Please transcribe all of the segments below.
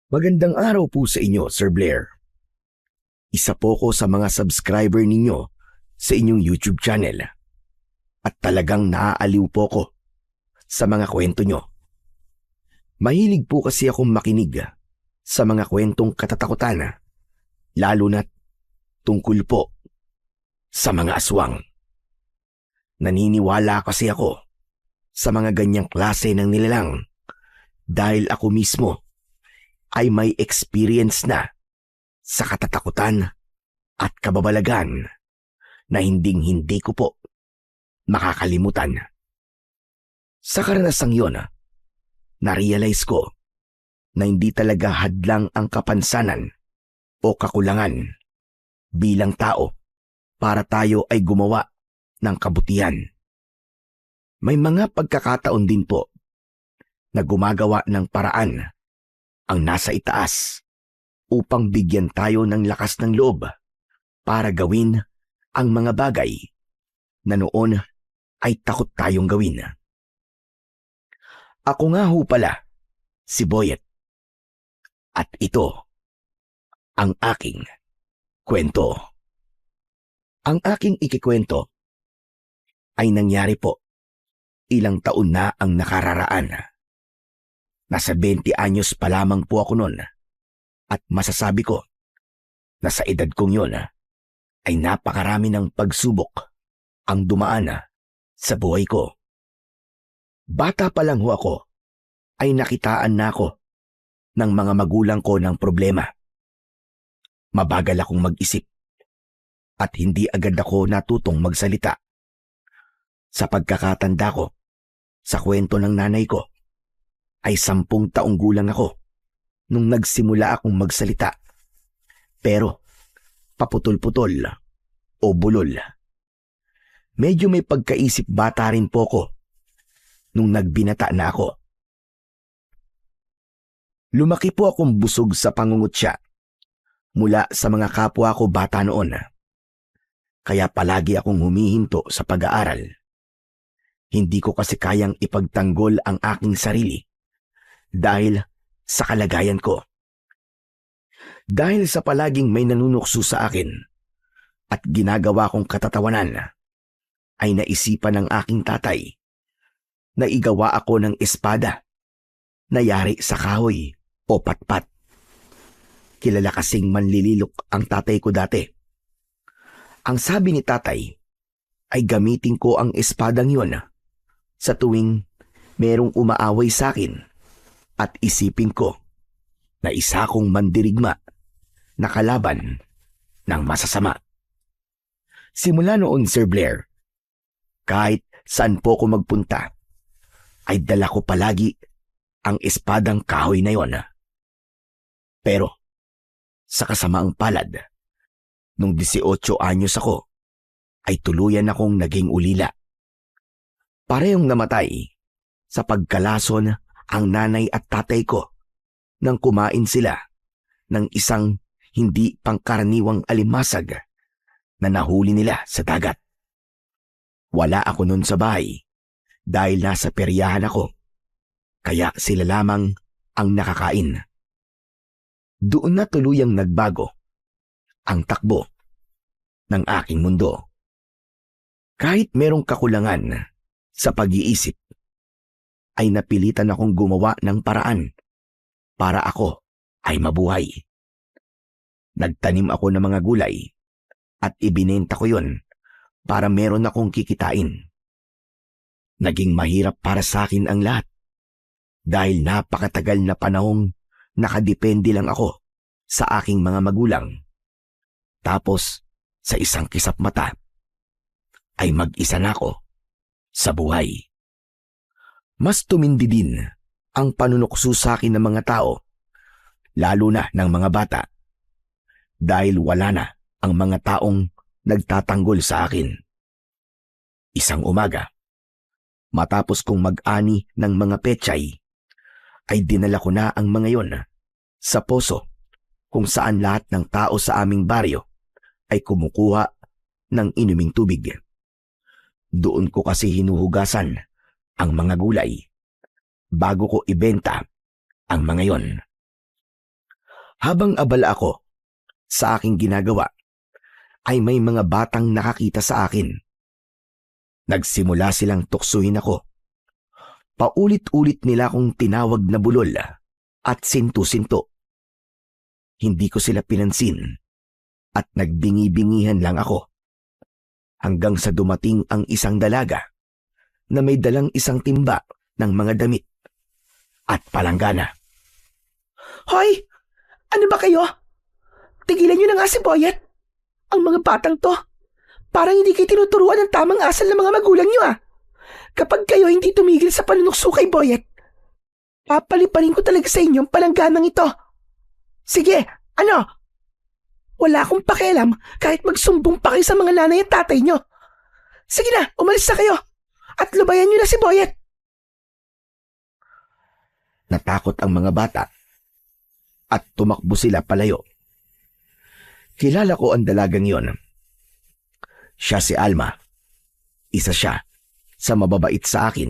Magandang araw po sa inyo, Sir Blair. Isa po ko sa mga subscriber ninyo sa inyong YouTube channel at talagang naaaliw po ko sa mga kwento nyo. Mahilig po kasi akong makinig sa mga kwentong katatakutan, lalo na tungkol po sa mga aswang. Naniniwala kasi ako sa mga ganyang klase ng nilalang dahil ako mismo ay may experience na sa katatakutan at kababalagan na hinding-hindi ko po makakalimutan. Sa karanasang yon, na-realize ko na hindi talaga hadlang ang kapansanan o kakulangan bilang tao para tayo ay gumawa ng kabutihan. May mga pagkakataon din po na gumagawa ng paraan ang nasa itaas upang bigyan tayo ng lakas ng loob para gawin ang mga bagay na noon ay takot tayong gawin. Ako nga ho pala si Boyet at ito ang aking kwento. Ang aking ikikwento ay nangyari po ilang taon na ang nakararaan. Nasa 20 anyos pa lamang po ako noon at masasabi ko na sa edad kong yon ay napakarami ng pagsubok ang dumaan sa buhay ko. Bata pa lang ho ako ay nakitaan na ako ng mga magulang ko ng problema. Mabagal akong mag-isip at hindi agad ako natutong magsalita. Sa pagkakatanda ko, sa kwento ng nanay ko, ay 10 taong gulang ako nung nagsimula akong magsalita. Pero paputol-putol o bulol. Medyo may pagkaisip bata rin po ko nung nagbinata na ako. Lumaki po akong busog sa pangungutya mula sa mga kapwa ko bata noon. Kaya palagi akong humihinto sa pag-aaral. Hindi ko kasi kayang ipagtanggol ang aking sarili dahil sa kalagayan ko. Dahil sa palaging may nanunukso sa akin at ginagawa kong katatawanan, ay naisipan ng aking tatay na igawa ako ng espada na yari sa kahoy o patpat. Kilala kasing manlililok ang tatay ko dati. Ang sabi ni tatay ay gamitin ko ang espadang yon sa tuwing merong umaaway sa akin at isipin ko na isa kong mandirigma na kalaban ng masasama. Simula noon, Sir Blair, kahit saan po ko magpunta, ay dala ko palagi ang espadang kahoy na yon. Pero sa kasamaang palad, nung 18 anyos ako, ay tuluyan akong naging ulila. Parehong namatay sa pagkalason ang nanay at tatay ko nang kumain sila ng isang hindi pangkaraniwang alimasag na nahuli nila sa dagat. Wala ako nun sa bahay dahil nasa peryahan ako, kaya sila lamang ang nakakain. Doon na tuluyang nagbago ang takbo ng aking mundo. Kahit merong kakulangan sa pag-iisip, ay napilitan akong gumawa ng paraan para ako ay mabuhay. Nagtanim ako ng mga gulay at ibinenta ko yon para meron akong kikitain. Naging mahirap para sa akin ang lahat dahil napakatagal na panahong nakadepende lang ako sa aking mga magulang. Tapos sa isang kisap mata ay mag-isa na ako sa buhay. Mas tumindi din ang panunukso sa akin ng mga tao, lalo na ng mga bata, dahil wala na ang mga taong nagtatanggol sa akin. Isang umaga, matapos kong mag-ani ng mga pechay, ay dinala ko na ang mga yon sa poso kung saan lahat ng tao sa aming baryo ay kumukuha ng inuming tubig. Doon ko kasi hinuhugasan ang mga gulay bago ko ibenta ang mga yon. Habang abala ako sa aking ginagawa, ay may mga batang nakakita sa akin. Nagsimula silang tuksuhin ako. Paulit-ulit nila akong tinawag na bulol at sintu-sinto. Hindi ko sila pinansin at nagbingi-bingihan lang ako. Hanggang sa dumating ang isang dalaga na may dalang isang timba ng mga damit at palanggana. Hoy! Ano ba kayo? Tigilan nyo na nga si Boyet. Ang mga batang to, parang hindi kayo tinuturuan ng tamang asal ng mga magulang nyo Kapag kayo hindi tumigil sa panunukso kay Boyet, papaliparin ko talaga sa inyo ang palangganang ito. Sige, ano? Wala akong pakialam kahit magsumbong pa kayo sa mga nanay at tatay nyo. Sige na, umalis na kayo at lubayan nyo na si Boyet. Natakot ang mga bata at tumakbo sila palayo. Kilala ko ang dalagang yon. Siya si Alma. Isa siya sa mababait sa akin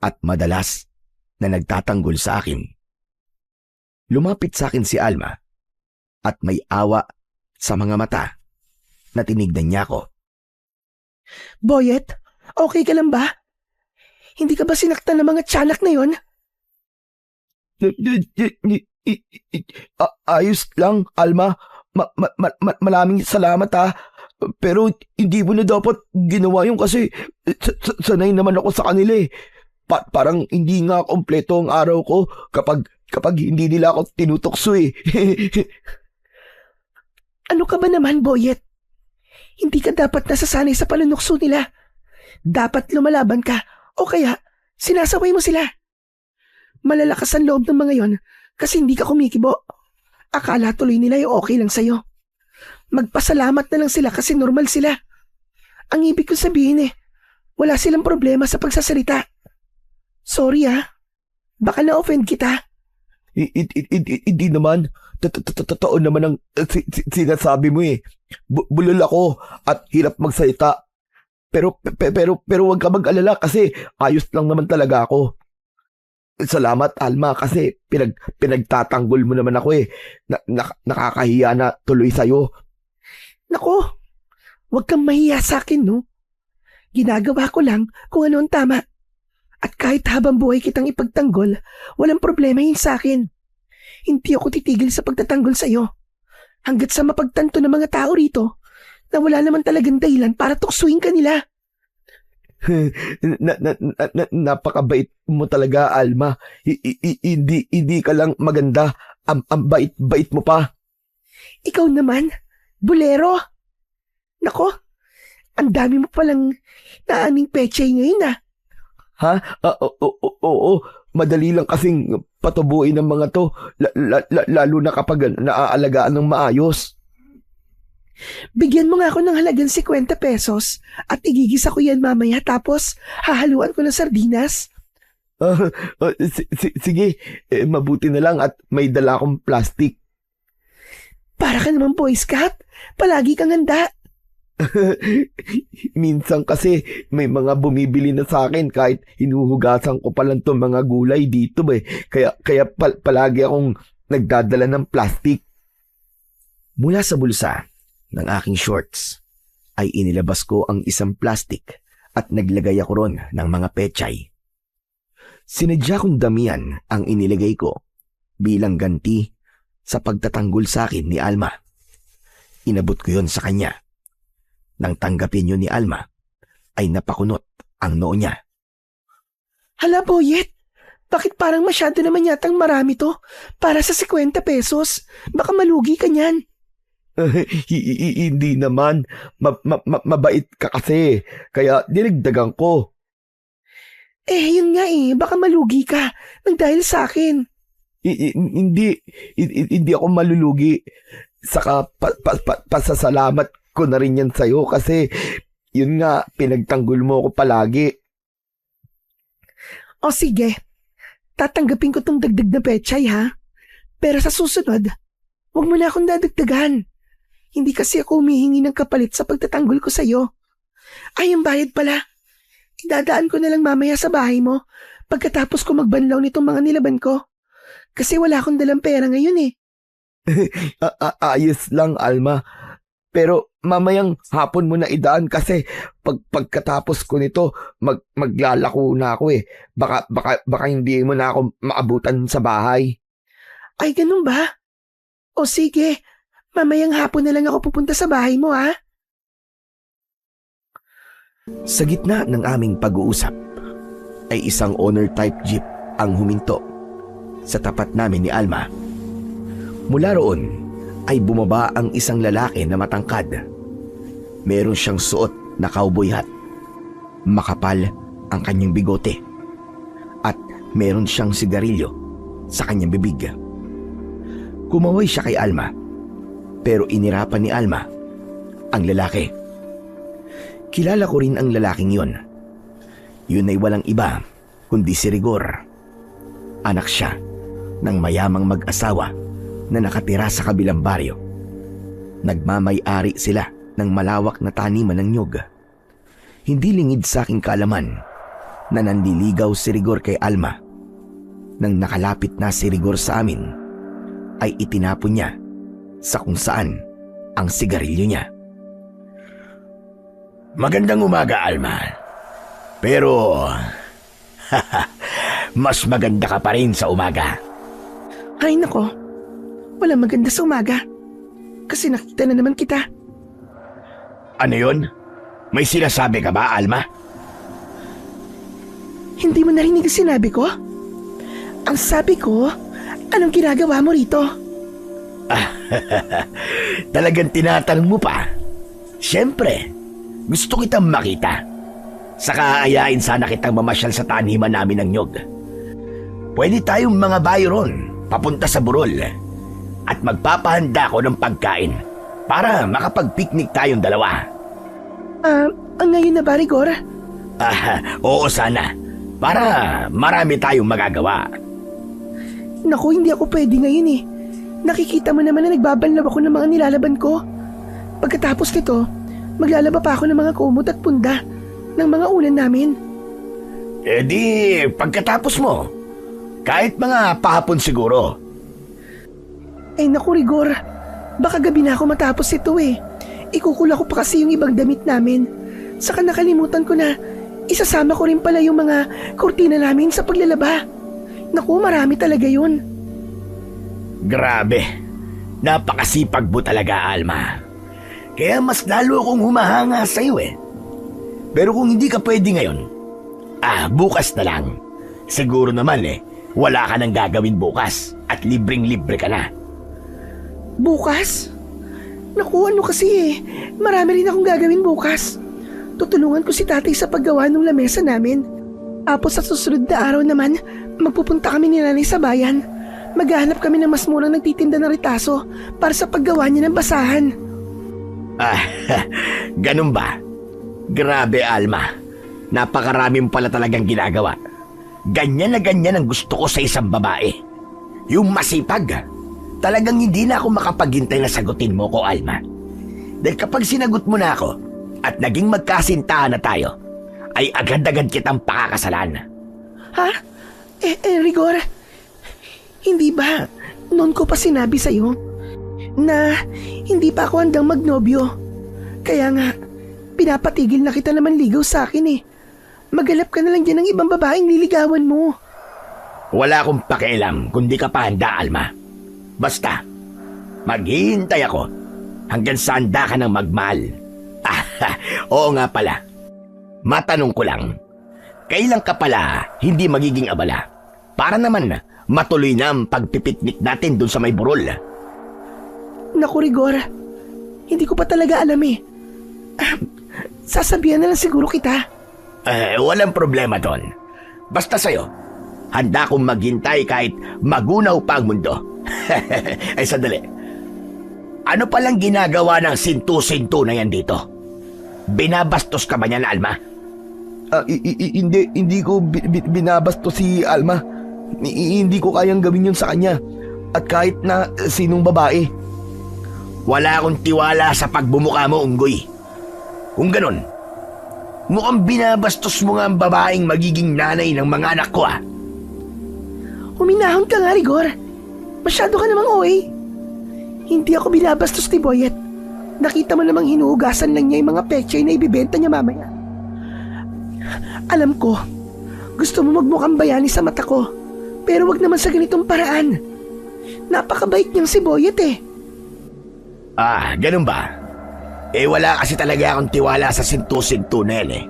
at madalas na nagtatanggol sa akin. Lumapit sa akin si Alma at may awa sa mga mata na tinignan niya ako. Boyet, okay ka lang ba? Hindi ka ba sinaktan ng mga tiyanak na yon? Ayos lang, Alma. Maraming salamat Pero hindi mo na dapat ginawa yun kasi sanay naman ako sa kanila eh. Parang hindi nga kompleto ang araw ko kapag hindi nila ako tinutokso eh. Ano ka ba naman, Boyet? Hindi ka dapat nasasanay sa panunukso nila. Dapat lumalaban ka o kaya sinasaway mo sila. Malalakas ang loob ng mga yon kasi hindi ka kumikibo. Akala tuloy nila yung okay lang sa'yo. Magpasalamat na lang sila kasi normal sila. Ang ibig kong sabihin wala silang problema sa pagsasalita. Sorry baka na-offend kita. Hindi naman. Totoo naman ang sinasabi mo eh. Bulol ako at hirap magsalita. Pero wag ka mag-alala kasi ayos lang naman talaga ako. Salamat, Alma, kasi pinagtatanggol mo naman ako eh. Nakakahiya na tuloy sa'yo. Nako, wag kang mahiya sa akin, no? Ginagawa ko lang kung ano ang tama. At kahit habang buhay kitang ipagtanggol, walang problema yun sa akin. Hindi ako titigil sa pagtatanggol sa'yo. Hanggat sa mapagtanto ng mga tao rito na wala naman talagang dahilan para tuksuin ka nila. Napakabait mo talaga, Alma. Hindi ka lang maganda. Ang bait-bait mo pa. Ikaw naman, bulero. Nako, ang dami mo palang naaning pechay ngayon Ha? Oo. Madali lang kasing patubuin ng mga to. Lalo na kapag naaalagaan ng maayos. Bigyan mo nga ako ng halagang 50 pesos at igigisa ko yan mamaya tapos hahaluan ko ng sardinas. Sige, mabuti na lang at may dala akong plastic. Para ka naman Boy Scout, palagi kang handa. Minsan kasi may mga bumibili na sa akin kahit hinuhugasan ko pa lang itong mga gulay dito Kaya palagi akong nagdadala ng plastic. Mula sa bulsa ng aking shorts ay inilabas ko ang isang plastic at naglagay ako ron ng mga pechay. Sinadya kong damihan ang inilagay ko bilang ganti sa pagtatanggol sa akin ni Alma. Inabot ko yon sa kanya. Nang tanggapin yun ni Alma, ay napakunot ang noo niya. Hala Boyet, bakit parang masyado naman yatang marami to para sa 50 pesos? Baka malugi ka niyan. Hindi naman. Mabait ka kasi. Kaya dinagdagan ko. Yun nga baka malugi ka nang dahil sa akin. Hindi ako malulugi. Saka pasasalamat ko na rin yan sa'yo kasi yun nga, pinagtanggol mo ako palagi. O sige, tatanggapin ko tong dagdag na pechay Pero sa susunod, huwag mo na akong dadagdagan. Hindi kasi ako humihingi ng kapalit sa pagtatanggol ko sa'yo. Ay, ang bayad pala. Idadaan ko na lang mamaya sa bahay mo pagkatapos ko magbanlaw nitong mga nilaban ko. Kasi wala akong dalang pera ngayon Ayos lang, Alma. Pero mamayang hapon mo na idaan kasi pagkatapos ko nito, maglalako na ako eh. Baka hindi mo na ako maabutan sa bahay. Ay, ganun ba? O sige, mamayang hapon na lang ako pupunta sa bahay mo, ha? Sa gitna ng aming pag-uusap, ay isang owner-type jeep ang huminto sa tapat namin ni Alma. Mula roon ay bumaba ang isang lalaki na matangkad. Meron siyang suot na cowboy hat. Makapal ang kanyang bigote. At meron siyang sigarilyo sa kanyang bibig. Kumaway siya kay Alma, pero inirapan ni Alma ang lalaki. Kilala ko rin ang lalaking yon. Yun ay walang iba kundi si Rigor. Anak siya ng mayamang mag-asawa na nakatira sa kabilang baryo. Nagmamay-ari sila ng malawak na taniman ng nyog. Hindi lingid sa aking kaalaman na nandiligaw si Rigor kay Alma. Nang nakalapit na si Rigor sa amin, ay itinapon niya sa kung saan ang sigarilyo niya. Magandang umaga, Alma. Pero mas maganda ka pa rin sa umaga. Ay, nako. Walang maganda sa umaga. Kasi nakita na naman kita. Ano yon? May sinasabi ka ba, Alma? Hindi mo narinig ang sinabi ko? Ang sabi ko, anong ginagawa mo rito? Talagang tinatanong mo pa? Siyempre, gusto kitang makita. Saka aayain sana kitang mamasyal sa taniman namin ng nyog. Pwede tayong mga bayo ron, papunta sa burol. At magpapahanda ko ng pagkain para makapag-picnic tayong dalawa. Ang ngayon na ba, Rigor? Oo sana. Para marami tayong magagawa. Naku, hindi ako pwede ngayon eh. Nakikita mo naman na nagbabanlaw ako ng mga nilalaban ko. Pagkatapos nito, maglalaba pa ako ng mga kumot at punda ng mga ulan namin. Eh di, pagkatapos mo, kahit mga pahapon siguro. Ay naku, Rigor. Baka gabi na ako matapos ito eh. Ikukula ko pa kasi yung ibang damit namin. Saka nakalimutan ko na isasama ko rin pala yung mga kurtina namin sa paglalaba. Naku, marami talaga yun. Grabe. Napakasipag mo talaga, Alma. Kaya mas lalo akong humahanga sa'yo eh. Pero kung hindi ka pwede ngayon, bukas na lang. Siguro naman wala ka nang gagawin bukas at libreng-libre ka na. Bukas? Naku, ano kasi marami rin akong gagawin bukas. Tutulungan ko si tatay sa paggawa ng lamesa namin. Tapos sa susunod na araw naman, magpupunta kami ni nanay sa bayan. Maghahanap kami ng mas murang nagtitinda ng ritaso para sa paggawa niya ng basahan. Ganun ba? Grabe, Alma. Napakarami mo pala talagang ginagawa. Ganyan na ganyan ang gusto ko sa isang babae. Yung masipag. Talagang hindi na ako makapaghintay na sagutin mo ko, Alma. Dahil kapag sinagot mo na ako at naging magkasintahan na tayo, ay agad-agad kitang pakakasalan. Ha? Rigor, hindi ba noon ko pa sinabi sa'yo na hindi pa ako handang magnobyo? Kaya nga, pinapatigil na kita naman ligaw sa akin eh. Maghanap ka na lang dyan ng ibang babaeng liligawan mo. Wala akong pakialam kung di ka pa handa, Alma. Basta, maghihintay ako hanggang sa handa ka ng magmahal. Oo nga pala. Matanong ko lang, kailan ka pala hindi magiging abala? Para naman matuloy na ang pagpipiknik natin dun sa may burol. Naku, Rigor, hindi ko pa talaga alam eh. Sasabihan na lang siguro kita. Walang problema doon. Basta sa'yo, handa akong maghintay kahit magunaw pa ang mundo. Ay, sandali. Ano palang ginagawa ng sintu-sintu na yan dito? Binabastos ka ba niyan, Alma? Hindi ko binabastos si Alma. Hindi ko kayang gawin yun sa kanya. At kahit na sinong babae. Wala akong tiwala sa pagbumuka mo, Unggoy. Kung ganun, mukhang binabastos mo nga ang babaeng magiging nanay ng mga anak ko. Huminahon ka nga, Rigor. Masyado ka namang oy. Hindi ako binabastos ni Boyet. Nakita mo namang hinuhugasan lang niya yung mga pechay na ibibenta niya mamaya. Alam ko, gusto mo magmukhang bayani sa mata ko. Pero wag naman sa ganitong paraan. Napakabait niyang si Boyet eh. Ganun ba? Wala kasi talaga akong tiwala sa sintu-sintu na yan eh.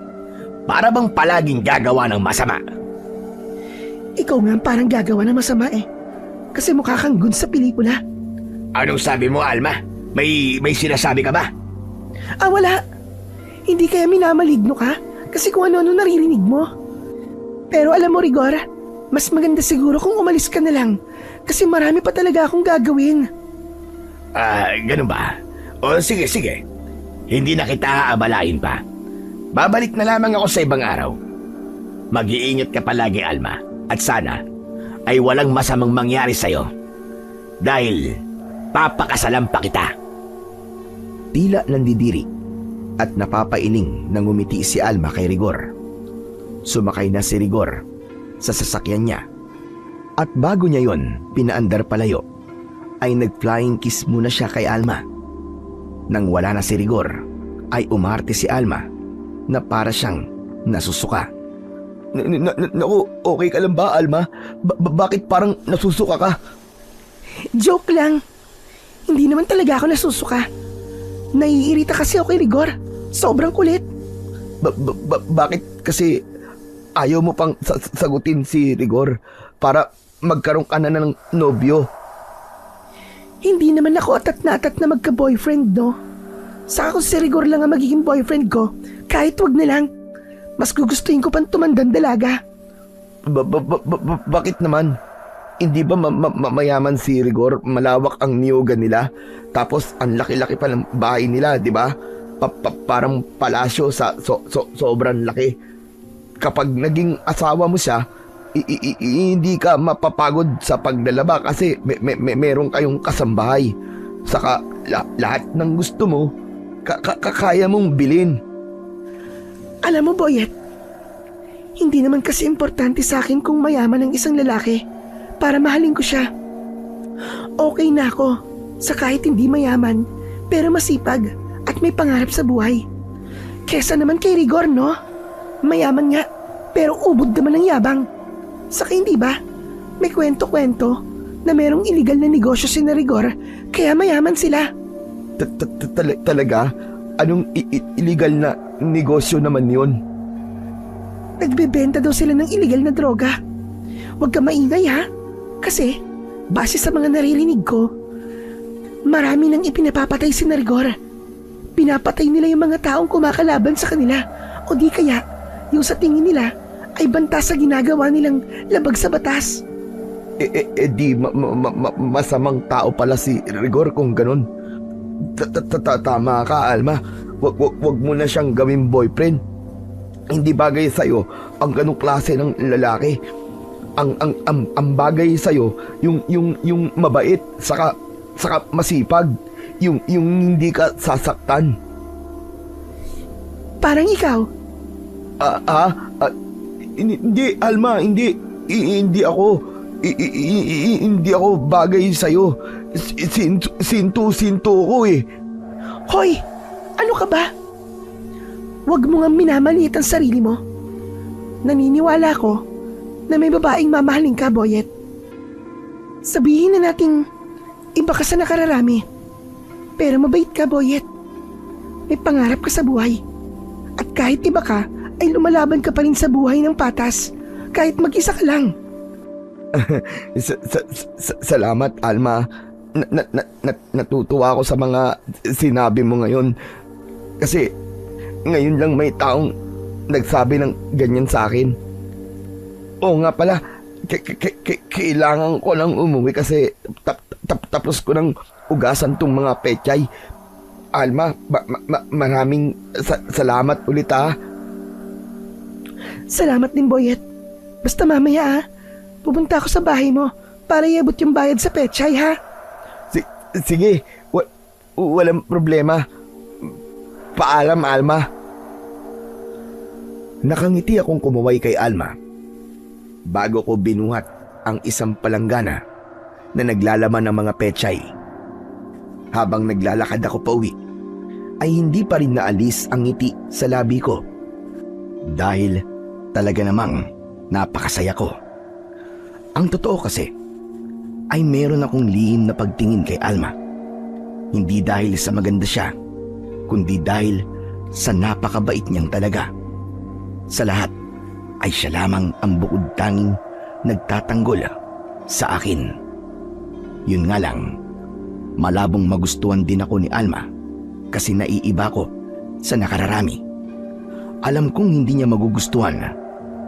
Para bang palaging gagawa ng masama. Ikaw nga parang gagawa ng masama eh. Kasi mukha kang good sa pelikula. Anong sabi mo, Alma? May sinasabi ka ba? Wala. Hindi kaya minamaligno ka? Kasi kung ano-ano naririnig mo. Pero alam mo, Rigor, mas maganda siguro kung umalis ka na lang. Kasi marami pa talaga akong gagawin. Ganun ba? O sige. Hindi na kita aabalain pa. Babalik na lamang ako sa ibang araw. Mag-iingat ka palagi, Alma. At sana ay walang masamang mangyari sa'yo. Dahil papakasalan pa kita. Tila nandidiri at napapailing nang ngumiti si Alma kay Rigor. Sumakay na si Rigor sa sasakyan niya. At bago niya yon pinaandar palayo, ay nag-flying kiss muna siya kay Alma. Nang wala na si Rigor, ay umarte si Alma na para siyang nasusuka. Naku, okay ka lang ba, Alma? Bakit parang nasusuka ka? Joke lang. Hindi naman talaga ako nasusuka. Naiirita kasi ako kay Rigor. Sobrang kulit. Bakit kasi ayaw mo pang sagutin si Rigor para magkaroon ka na ng nobyo? Hindi naman ako atat na magka-boyfriend, no? Saka kung si Rigor lang ang magiging boyfriend ko, kahit wag na lang. Mas gugustuhin ko pang tumandang dalaga. Bakit naman? Hindi ba mayaman si Rigor? Malawak ang niyugan nila. Tapos ang laki-laki pa ng bahay nila, di ba? Parang palasyo sa sobrang laki. Kapag naging asawa mo siya, hindi ka mapapagod sa paglalaba kasi meron kayong kasambahay. Saka lahat ng gusto mo, kaya mong bilhin. Alam mo, Boyet, hindi naman kasi importante sa akin kung mayaman ang isang lalaki para mahalin ko siya. Okay na ako sa kahit hindi mayaman pero masipag at may pangarap sa buhay. Kesa naman kay Rigor, no? Mayaman nga pero ubod naman ng yabang. Saka hindi ba, may kwento-kwento na merong illegal na negosyo si Rigor kaya mayaman sila. Talaga? Anong illegal na negosyo naman yun? Nagbebenta daw sila ng illegal na droga. Huwag ka maingay ha. Kasi, base sa mga naririnig ko, marami nang ipinapapatay si Rigor. Pinapatay nila yung mga taong kumakalaban sa kanila. O di kaya, yung sa tingin nila ay banta sa ginagawa nilang labag sa batas. Di masamang tao pala si Rigor kung ganun. Tama ka, Alma. Wag mo na siyang gawing boyfriend. Hindi bagay sa'yo ang ganung klase ng lalaki. Ang bagay sa'yo yung mabait saka masipag, yung hindi ka sasaktan. Parang ikaw. Hindi, Alma, hindi ako bagay sa'yo. Sinto ko eh. Hoy! Ano ka ba? Huwag mo nga minamaliit ang sarili mo. Naniniwala ko na may babaeng mamahalin ka, Boyet. Sabihin na nating iba ka sa nakararami. Pero mabait ka, Boyet. May pangarap ka sa buhay. At kahit iba ka, ay lumalaban ka pa rin sa buhay ng patas. Kahit mag-isa ka lang. Salamat, Alma. Natutuwa ako sa mga sinabi mo ngayon. Kasi ngayon lang may taong nagsabi ng ganyan sa akin. Oo nga pala, kailangan ko lang umuwi kasi tapos ko nang ugasan tong mga pechay. Alma, maraming salamat ulit ha. Salamat din, Boyet. Basta mamaya pupunta ako sa bahay mo para iabot yung bayad sa pechay ha. Sige, walang problema. Paalam, Alma. Nakangiti akong kumuway kay Alma bago ko binuhat ang isang palanggana na naglalaman ng mga pechay. Habang naglalakad ako pauwi, ay hindi pa rin naalis ang ngiti sa labi ko. Dahil talaga namang napakasaya ko. Ang totoo kasi, ay meron akong lihim na pagtingin kay Alma. Hindi dahil sa maganda siya, kundi dahil sa napakabait niyang talaga. Sa lahat, ay siya lamang ang bukod tanging nagtatanggol sa akin. Yun nga lang, malabong magustuhan din ako ni Alma kasi naiiba ko sa nakararami. Alam kong hindi niya magugustuhan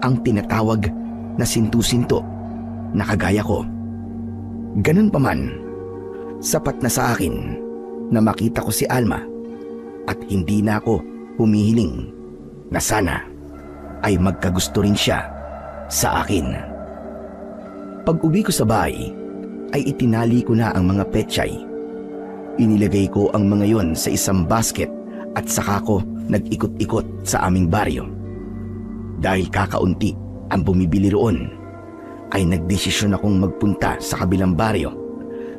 ang tinatawag na sintu-sinto na kagaya ko. Ganun pa man, sapat na sa akin na makita ko si Alma at hindi na ako humihiling na sana ay magkagusto rin siya sa akin. Pag uwi ko sa bahay, ay itinali ko na ang mga pechay. Inilagay ko ang mga yon sa isang basket at saka ko nag-ikot-ikot sa aming baryo. Dahil kakaunti ang bumibili roon, ay nagdesisyon akong magpunta sa kabilang baryo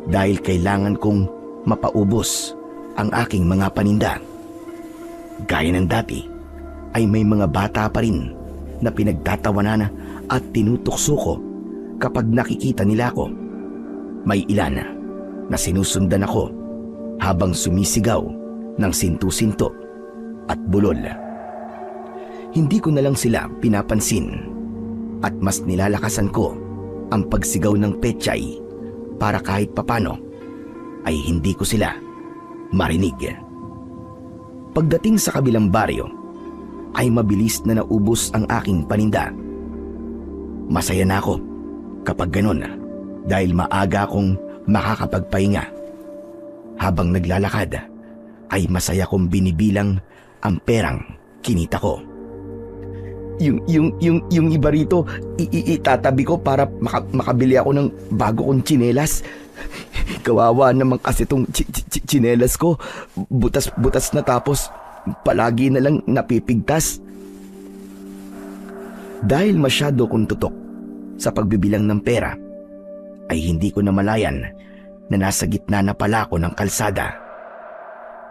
dahil kailangan kong mapaubos ang aking mga paninda. Gaya ng dati, ay may mga bata pa rin na pinagtatawanan at tinutukso ko kapag nakikita nila ako. May ilan na sinusundan ako habang sumisigaw ng sintu-sinto at bulol. Hindi ko na lang sila pinapansin at mas nilalakasan ko ang pagsigaw ng pechay para kahit papano ay hindi ko sila marinig. Pagdating sa kabilang baryo, ay mabilis na naubos ang aking paninda. Masaya na ako kapag ganun dahil maaga akong makakapagpahinga. Habang naglalakad, ay masaya kong binibilang ang perang kinita ko. Yung iba rito, itatabi ko para makabili ako ng bago kong tsinelas. Kawawa naman kasi itong tsinelas ko. Butas-butas na tapos palagi na lang napipigtas. Dahil masyado kong tutok sa pagbibilang ng pera, ay hindi ko namalayan na nasa gitna na pala ako ng kalsada.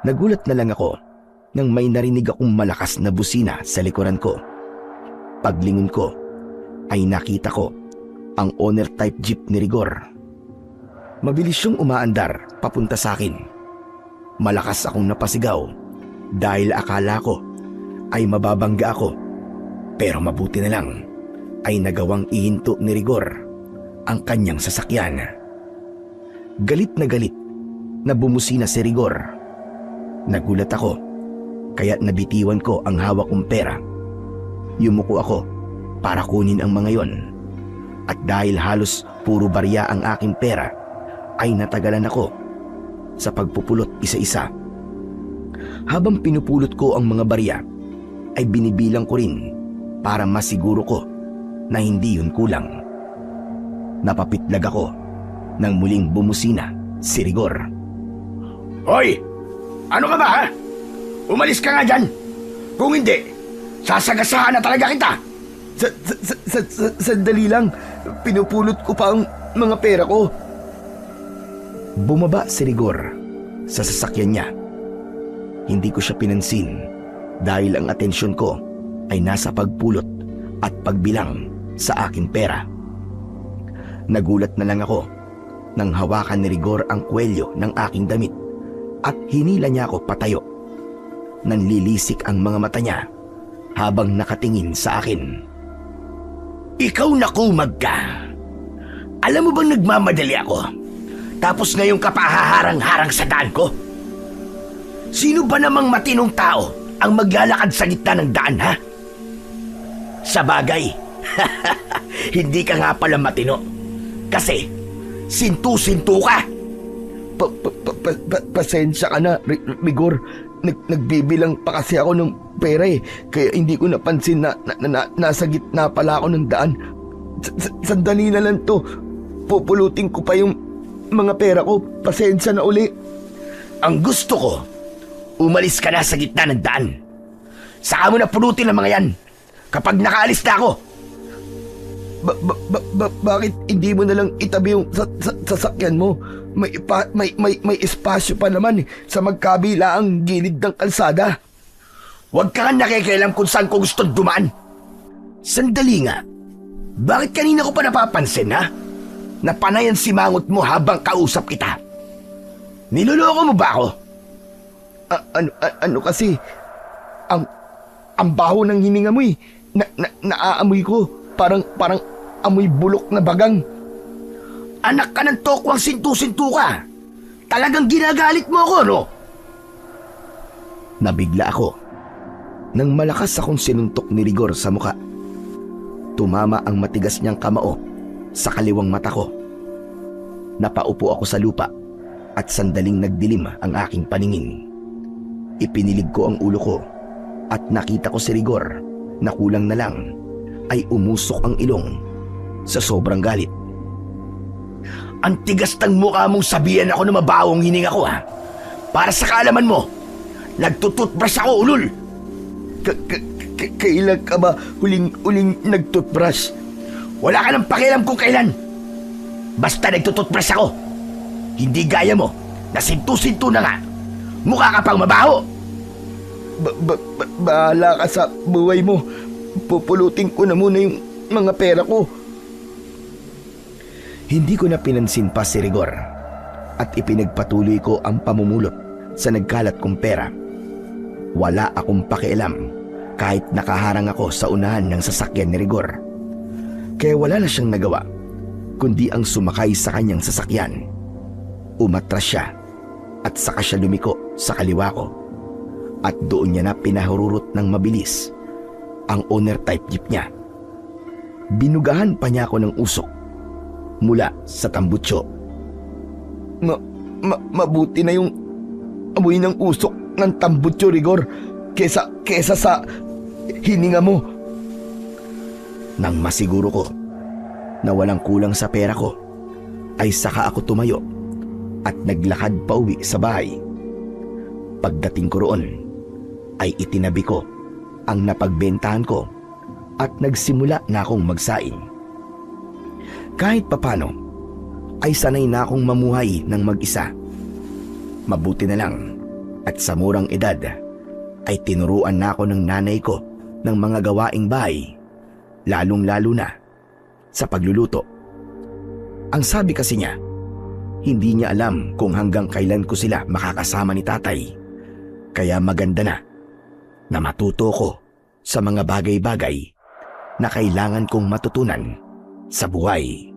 Nagulat na lang ako nang may narinig akong malakas na busina sa likuran ko. Paglingon ko, ay nakita ko ang owner-type jeep ni Rigor. Mabilis siyang umaandar papunta sa akin. Malakas akong napasigaw dahil akala ko ay mababangga ako. Pero mabuti na lang ay nagawang ihinto ni Rigor ang kanyang sasakyan. Galit na bumusina si Rigor. Nagulat ako kaya't nabitiwan ko ang hawak kong pera. Yumuko ako para kunin ang mga yon. At dahil halos puro barya ang aking pera, ay natagalan ako sa pagpupulot isa-isa. Habang pinupulot ko ang mga barya, ay binibilang ko rin para masiguro ko na hindi yun kulang. Napapitlag ako nang muling bumusina si Rigor. Hoy! Ano ka ba, ha? Umalis ka nga dyan! Kung hindi, sasagasahan na talaga kita! Sandali lang, pinupulot ko pa ang mga pera ko. Bumaba si Rigor sa sasakyan niya. Hindi ko siya pinansin dahil ang atensyon ko ay nasa pagpulot at pagbilang sa aking pera. Nagulat na lang ako nang hawakan ni Rigor ang kwelyo ng aking damit at hinila niya ako patayo. Nanlilisik ang mga mata niya habang nakatingin sa akin. Ikaw na kumag ka! Alam mo bang nagmamadali ako? Tapos ngayon ka pa haharang-harang sa daan ko? Sino ba namang matinong tao ang maglalakad sa gitna ng daan, ha? Sa bagay, hindi ka nga pala matino. Kasi, sintu-sintu ka! Pasensya ka na, Rigor. Nagbibilang pa kasi ako ng pera eh. Kaya hindi ko napansin na nasa gitna pala ako ng daan. Sandali na lang to. Pupulutin ko pa yung mga pera ko. Pasensya na uli. Ang gusto ko, umalis ka na sa gitna ng daan. Saka mo na pulutin ang mga yan kapag nakaalis na ako. Bakit hindi mo na lang itabi yung sasakyan mo? May espasyo pa naman sa magkabila ang gilid ng kalsada. Huwag ka nga nakikialam kung saan ko gusto dumaan. Sandali nga. Bakit kanina ko pa napapansin, ha? Napanayan si mangot mo habang kausap kita. Niloloko mo ba ako? Ano kasi? Ang baho ng hininga mo eh. Naaamoy ko. Parang amoy bulok na bagang. Anak ka ng tokwang sintu-sintu ka. Talagang ginagalit mo ako, no? Nabigla ako nang malakas akong sinuntok ni Rigor sa muka. Tumama ang matigas niyang kamao sa kaliwang mata ko. Napaupo ako sa lupa at sandaling nagdilim ang aking paningin. Ipinilig ko ang ulo ko at nakita ko si Rigor na kulang na lang ay umusok ang ilong sa sobrang galit. Ang tigas ng mukha mong sabihan ako na mabawong hininga ko, ha? Para sa kaalaman mo, nagtututbrush ako, ulol! Kailan ka ba huling nagtutbrush? Wala ka nang pakialam kung kailan. Basta nagtututbrush ako. Hindi gaya mo, na sintu-sintu na nga. Mukha ka pang mabaho. Bahala ka sa buhay mo. Pupulutin ko na muna yung mga pera ko. Hindi ko na pinansin pa si Rigor at ipinagpatuloy ko ang pamumulot sa nagkalat kong pera. Wala akong pakialam kahit nakaharang ako sa unahan ng sasakyan ni Rigor. Kaya wala na siyang nagawa kundi ang sumakay sa kanyang sasakyan. Umatras siya at saka siya lumiko sa kaliwa ko at doon niya na pinahururot ng mabilis ang owner-type jeep niya. Binugahan pa niya ako ng usok mula sa tambutso. Mabuti na yung amoy ng usok ng tambutso, Rigor, kesa sa hininga mo. Nang masiguro ko na walang kulang sa pera ko, ay saka ako tumayo at naglakad pa uwi sa bahay. Pagdating ko roon, ay itinabi ko ang napagbentahan ko at nagsimula na akong magsaing. Kahit papano, ay sanay na akong mamuhay ng mag-isa. Mabuti na lang at sa murang edad, ay tinuruan na ako ng nanay ko ng mga gawaing bahay, lalong-lalo na sa pagluluto. Ang sabi kasi niya, hindi niya alam kung hanggang kailan ko sila makakasama ni tatay. Kaya maganda na matuto ko sa mga bagay-bagay na kailangan kong matutunan sa buhay.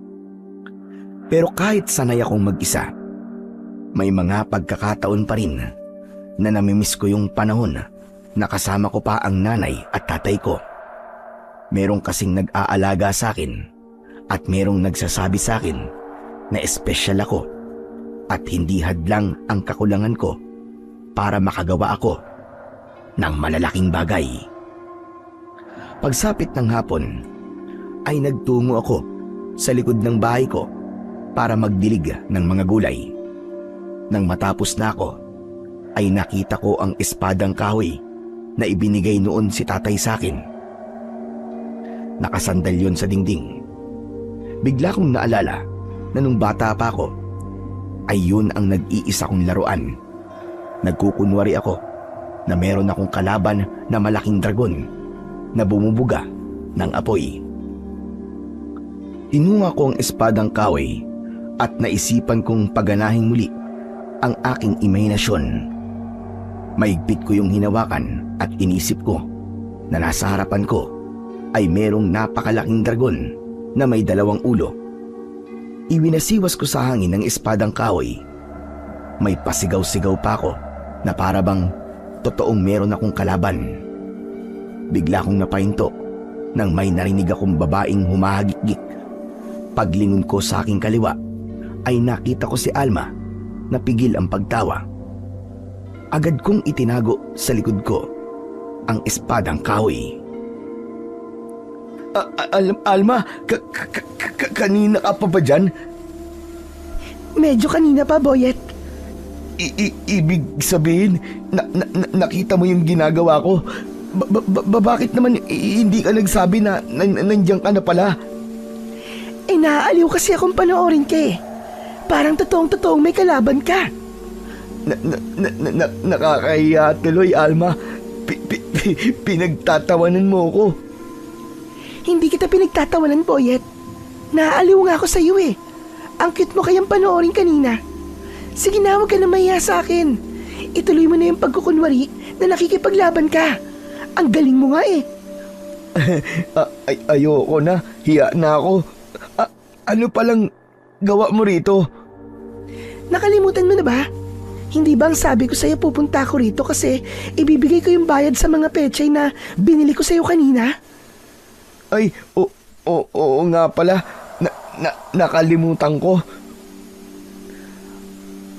Pero kahit sanay akong mag-isa, may mga pagkakataon pa rin na namimiss ko yung panahon na kasama ko pa ang nanay at tatay ko. Merong kasing nag-aalaga sa akin at merong nagsasabi sa akin na espesyal ako at hindi hadlang ang kakulangan ko para makagawa ako ng malalaking bagay. Pagsapit ng hapon, ay nagtungo ako sa likod ng bahay ko para magdilig ng mga gulay. Nang matapos na ako, ay nakita ko ang espadang kahoy na ibinigay noon si tatay sa akin. Nakasandal yon sa dingding. Bigla kong naalala na nung bata pa ako, ay yun ang nag-iisa kong laruan. Nagkukunwari ako na meron akong kalaban na malaking dragon na bumubuga ng apoy. Hinunga ko ang espadang kahoy at naisipan kong paganahin muli ang aking imahinasyon. Maigpit ko yung hinawakan at inisip ko na nasa harapan ko ay merong napakalaking dragon na may 2 ulo. Iwinasiwas ko sa hangin ng espadang kahoy. May pasigaw-sigaw pa ako na para bang totoong meron akong kalaban. Bigla kong napahinto nang may narinig akong babaeng humahagikgik. Paglingon ko sa aking kaliwa ay nakita ko si Alma na pigil ang pagtawa. Agad kong itinago sa likod ko ang espadang kahoy. Alma, kanina ka pa ba dyan? Medyo kanina pa, Boyet. Ibig sabihin, nakita mo yung ginagawa ko? Bakit naman hindi ka nagsabi na nandiyan ka na pala? Naaaliw kasi akong panoorin ka eh. Parang totoong-totoong may kalaban ka. Nakakahiya tuloy, Alma. Pinagtatawanan mo ko. Hindi kita pinagtatawanan, Boyet. Naaaliw nga ako sa iyo eh. Ang cute mo kayang panoorin kanina. Sige na, huwag ka na mahiya sa akin. Ituloy mo na yung pagkukunwari na nakikipaglaban ka. Ang galing mo nga eh. Ayoko na. Hiya na ako. Ano palang gawa mo rito? Nakalimutan mo na ba? Hindi ba ang sabi ko sa'yo pupunta ako rito kasi ibibigay ko yung bayad sa mga pechay na binili ko sa'yo kanina? Ay, oo nga pala. Nakalimutan ko.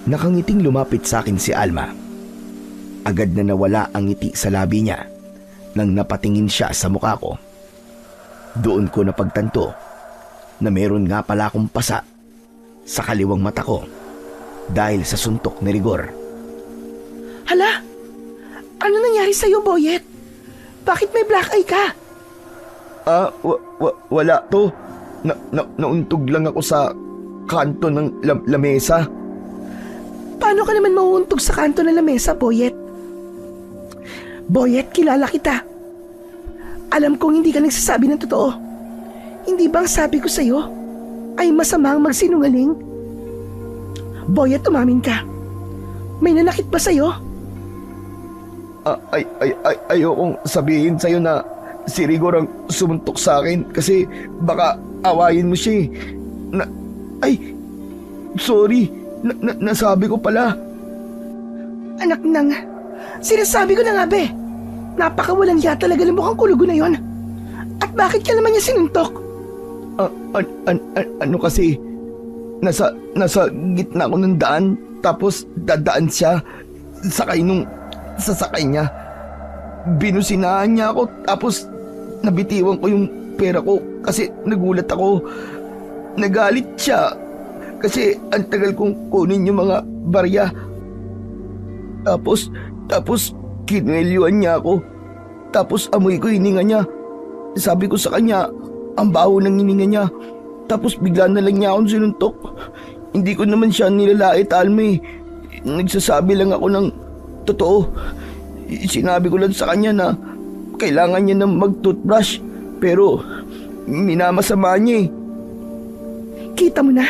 Nakangiting lumapit sa akin si Alma. Agad na nawala ang ngiti sa labi niya nang napatingin siya sa mukha ko. Doon ko napagtanto na meron nga pala akong pasa sa kaliwang mata ko dahil sa suntok ni Rigor. Hala? Ano nangyari sa'yo, Boyet? Bakit may black eye ka? Wala to. Nauntog lang ako sa kanto ng lamesa. Paano ka naman mauuntog sa kanto ng lamesa, Boyet? Boyet, kilala kita. Alam kong hindi ka nagsasabi ng totoo. Hindi ba ang sabi ko sa'yo ay masamang magsinungaling? Boyet, umamin ka. May nanakit ba sa'yo? Ayokong sabihin sa'yo na si Rigor ang sumuntok sa akin kasi baka awayin mo siya eh. Sorry. Nasabi ko pala. Anak nang, sinasabi ko na nga be. Napakawalang hiya talaga ng mukhang kulugo na yon. At bakit ka naman niya sinuntok? Ano kasi, nasa gitna ko ng daan, tapos dadaan siya, sakay nung sasakay niya. Binusinahan niya ako, tapos nabitiwan ko yung pera ko kasi nagulat ako. Nagalit siya kasi ang tagal kong kunin yung mga barya. Tapos kinuwelyuhan niya ako. Tapos amoy ko hininga niya. Sabi ko sa kanya, ang baho ng hininga niya. Tapos bigla na lang niya akong sinuntok. Hindi ko naman siya nilalait, Alma. Nagsasabi lang ako ng totoo. Sinabi ko lang sa kanya na kailangan niya na mag-toothbrush. Pero minamasama niya eh. Kita mo na.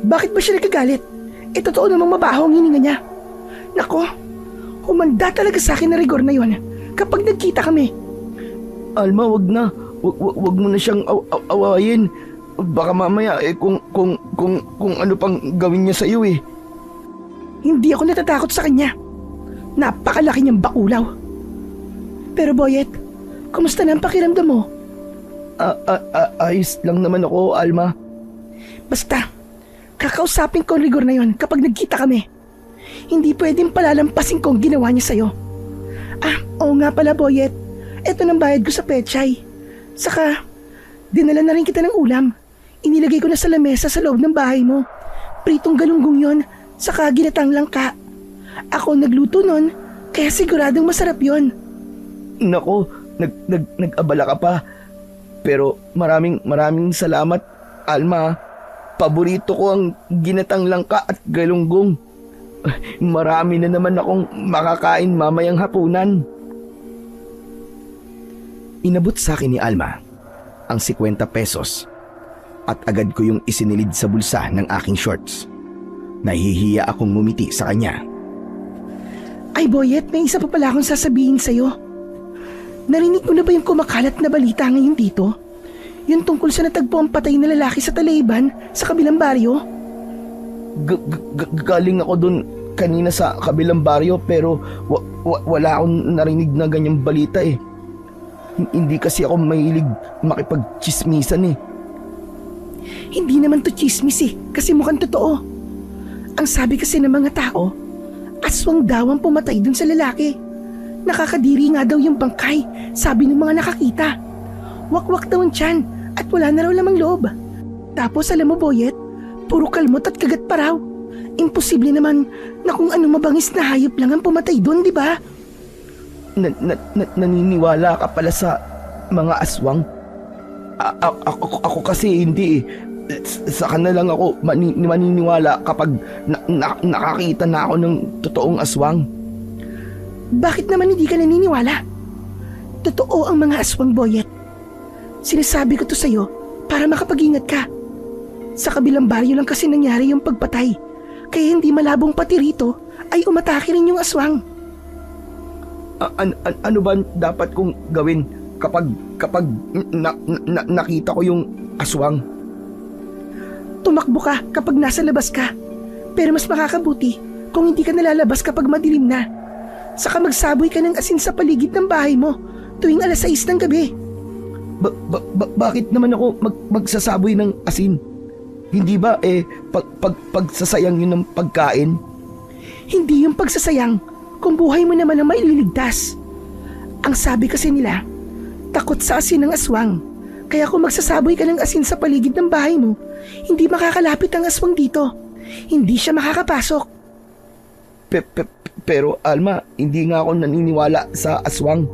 Bakit ba siya nagkagalit? Totoo namang mabaho ang hininga niya. Nako, humanda talaga sa akin na Rigor na yon kapag nagkita kami. Alma, wag na. Wag mo na siyang awayin. Baka mamaya kung ano pang gawin niya sa iyo eh. Hindi ako natatakot sa kanya. Napakalaki niyang bakulaw. Pero Boyet, kumusta na ang pakiramdam mo? Ayos lang naman ako, Alma. Basta, kakausapin ko ang Rigor na yon kapag nagkita kami. Hindi pwedeng palalampasin ko ang ginawa niya sa'yo. Oo nga pala, Boyet. Eto nang bayad ko sa pechay. Saka, dinala na rin kita ng ulam. Inilagay ko na sa lamesa sa loob ng bahay mo. Pritong galunggong yon, saka ginatang langka. Ako nagluto nun, kaya siguradong masarap yon. Nako, nag-abala ka pa. Pero maraming salamat, Alma. Paborito ko ang ginatang langka at galunggong. Marami na naman akong makakain mamayang hapunan. Inabot sa akin ni Alma ang 50 pesos at agad ko yung isinilid sa bulsa ng aking shorts. Nahihiya akong ngumiti sa kanya. Ay Boyet, may isa pa pala akong sasabihin sa'yo. Narinig mo na ba yung kumakalat na balita ngayon dito? Yung tungkol sa natagpo ang patay na lalaki sa Talayban sa kabilang baryo? Galing ako dun kanina sa kabilang baryo pero wala akong narinig na ganyang balita eh. Hindi kasi ako mahilig makipagchismisan eh. Hindi naman to chismis eh, kasi mukhang totoo. Ang sabi kasi ng mga tao, aswang daw ang pumatay dun sa lalaki. Nakakadiri nga daw yung bangkay, sabi ng mga nakakita. Wakwak daw ang tiyan at wala na raw lamang loob. Tapos alam mo Boyet, puro kalmot at kagat pa raw. Imposible naman na kung anong mabangis na hayop lang ang pumatay doon, di ba? Naniniwala ka pala sa mga aswang? Ako kasi hindi eh. Saka na lang ako maniniwala kapag nakakita na ako ng totoong aswang. Bakit naman hindi ka naniniwala? Totoo ang mga aswang, Boyet. Sinasabi ko to sa'yo para makapag-ingat ka. Sa kabilang baryo lang kasi nangyari yung pagpatay. Kaya hindi malabong pati rito ay umatake rin yung aswang. Ano ba dapat kong gawin kapag nakita ko yung aswang? Tumakbo ka kapag nasa labas ka. Pero mas makakabuti kung hindi ka nalalabas kapag madilim na. Saka magsaboy ka ng asin sa paligid ng bahay mo tuwing 6:00 ng gabi. Bakit naman ako magsasaboy ng asin? Hindi ba pagsasayang yun ng pagkain? Hindi yung pagsasayang kung buhay mo naman ang maililigtas. Ang sabi kasi nila, takot sa asin ng aswang. Kaya kung magsasaboy ka ng asin sa paligid ng bahay mo, hindi makakalapit ang aswang dito. Hindi siya makakapasok. Pero Alma, hindi nga ako naniniwala sa aswang.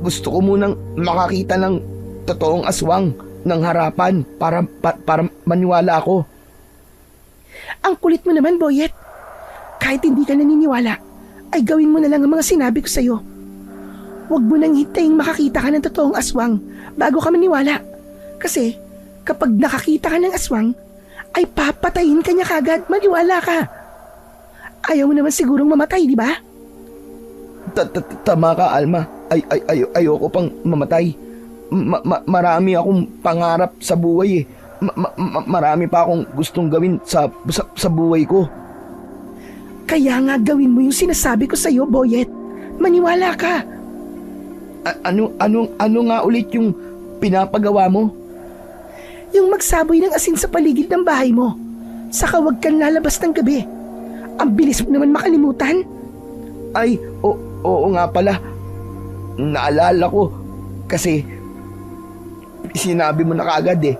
Gusto ko munang makakita ng totoong aswang ng harapan para maniwala ako. Ang kulit mo naman, Boyet. Kahit hindi ka naniniwala, ay gawin mo na lang ang mga sinabi ko sa'yo. Huwag mo nang hintayin makakita ka ng totoong aswang bago ka maniwala. Kasi kapag nakakita ka ng aswang, ay papatayin ka niya kagad. Maniwala ka. Ayaw mo naman sigurong mamatay, di ba? Tama ka, Alma. Ayoko pang mamatay. Marami akong pangarap sa buhay eh. Marami pa akong gustong gawin sa buhay ko. Kaya nga gawin mo yung sinasabi ko sa'yo, Boyet. Maniwala ka. Ano nga ulit yung pinapagawa mo? Yung magsaboy ng asin sa paligid ng bahay mo. Saka huwag kang lalabas ng gabi. Ang bilis mo naman makalimutan. Ay, oo nga pala. Naalala ko. Kasi sinabi mo na kaagad eh.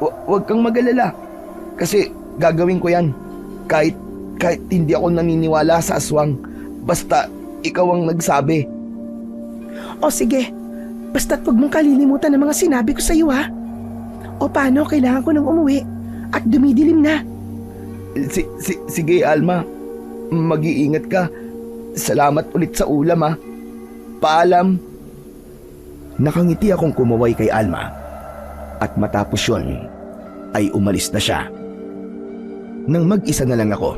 Huwag kang mag-alala. Kasi gagawin ko yan. Kahit hindi ako naniniwala sa aswang. Basta ikaw ang nagsabi. O sige, basta't huwag mong kalilimutan ang mga sinabi ko sa'yo ha. O paano, kailangan ko nang umuwi at dumidilim na. Sige Alma, mag-iingat ka. Salamat ulit sa ulam ha. Paalam. Nakangiti akong kumaway kay Alma at matapos yun ay umalis na siya. Nang mag-isa na lang ako,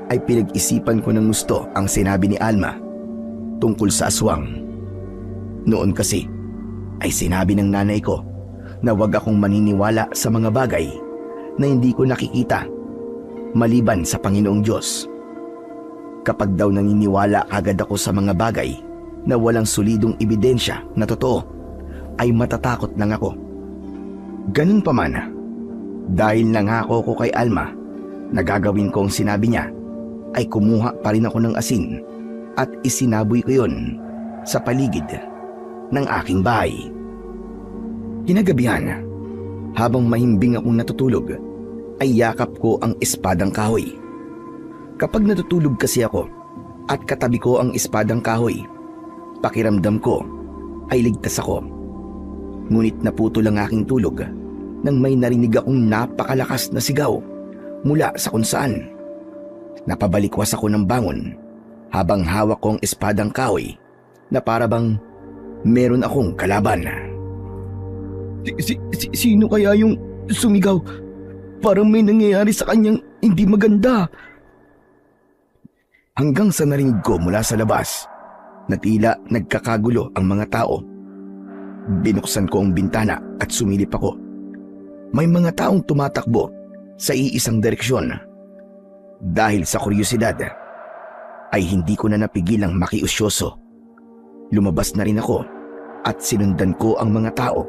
ay pinag-isipan ko ng gusto ang sinabi ni Alma tungkol sa aswang. Noon kasi ay sinabi ng nanay ko na huwag akong maniniwala sa mga bagay na hindi ko nakikita maliban sa Panginoong Diyos. Kapag daw naniniwala agad ako sa mga bagay na walang solidong ebidensya na totoo, ay matatakot lang ako. Ganun pa man, dahil nangako ko kay Alma na gagawin ko ang sinabi niya, ay kumuha pa rin ako ng asin at isinaboy ko yun sa paligid ng aking bahay. Kinagabihan, habang mahimbing akong natutulog, ay yakap ko ang espadang kahoy. Kapag natutulog kasi ako at katabi ko ang espadang kahoy, pakiramdam ko ay ligtas ako. Ngunit naputol ang aking tulog nang may narinig akong napakalakas na sigaw mula sa kung saan. Napabalikwas ako ng bangon habang hawak ko ang espadang kahoy na para bang meron akong kalaban. Sino kaya yung sumigaw? Parang may nangyayari sa kanyang hindi maganda. Hanggang sa narinig ko mula sa labas na tila nagkakagulo ang mga tao. Binuksan ko ang bintana at sumilip ako. May mga taong tumatakbo sa iisang direksyon. Dahil sa kuryosidad, ay hindi ko na napigilang makiusyoso. Lumabas na rin ako at sinundan ko ang mga tao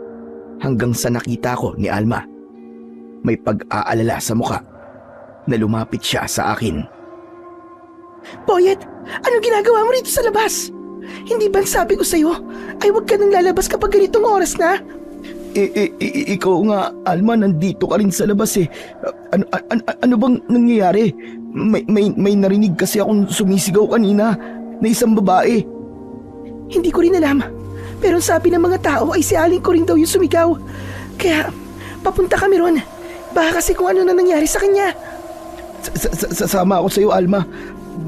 hanggang sa nakita ko ni Alma. May pag-aalala sa muka na lumapit siya sa akin. Boyet, anong ginagawa mo rito sa labas? Hindi ba sabi ko sa'yo ay huwag ka nang lalabas kapag ganitong oras na? Ikaw nga, Alma, nandito ka rin sa labas eh. Ano bang nangyayari? May narinig kasi akong sumisigaw kanina na isang babae. Hindi ko rin alam. Pero ang sabi ng mga tao ay si Aling Kuring daw yung sumigaw. Kaya papunta kami ron. Baka kasi kung ano na nangyari sa kanya. Sasama ako sa'yo, Alma.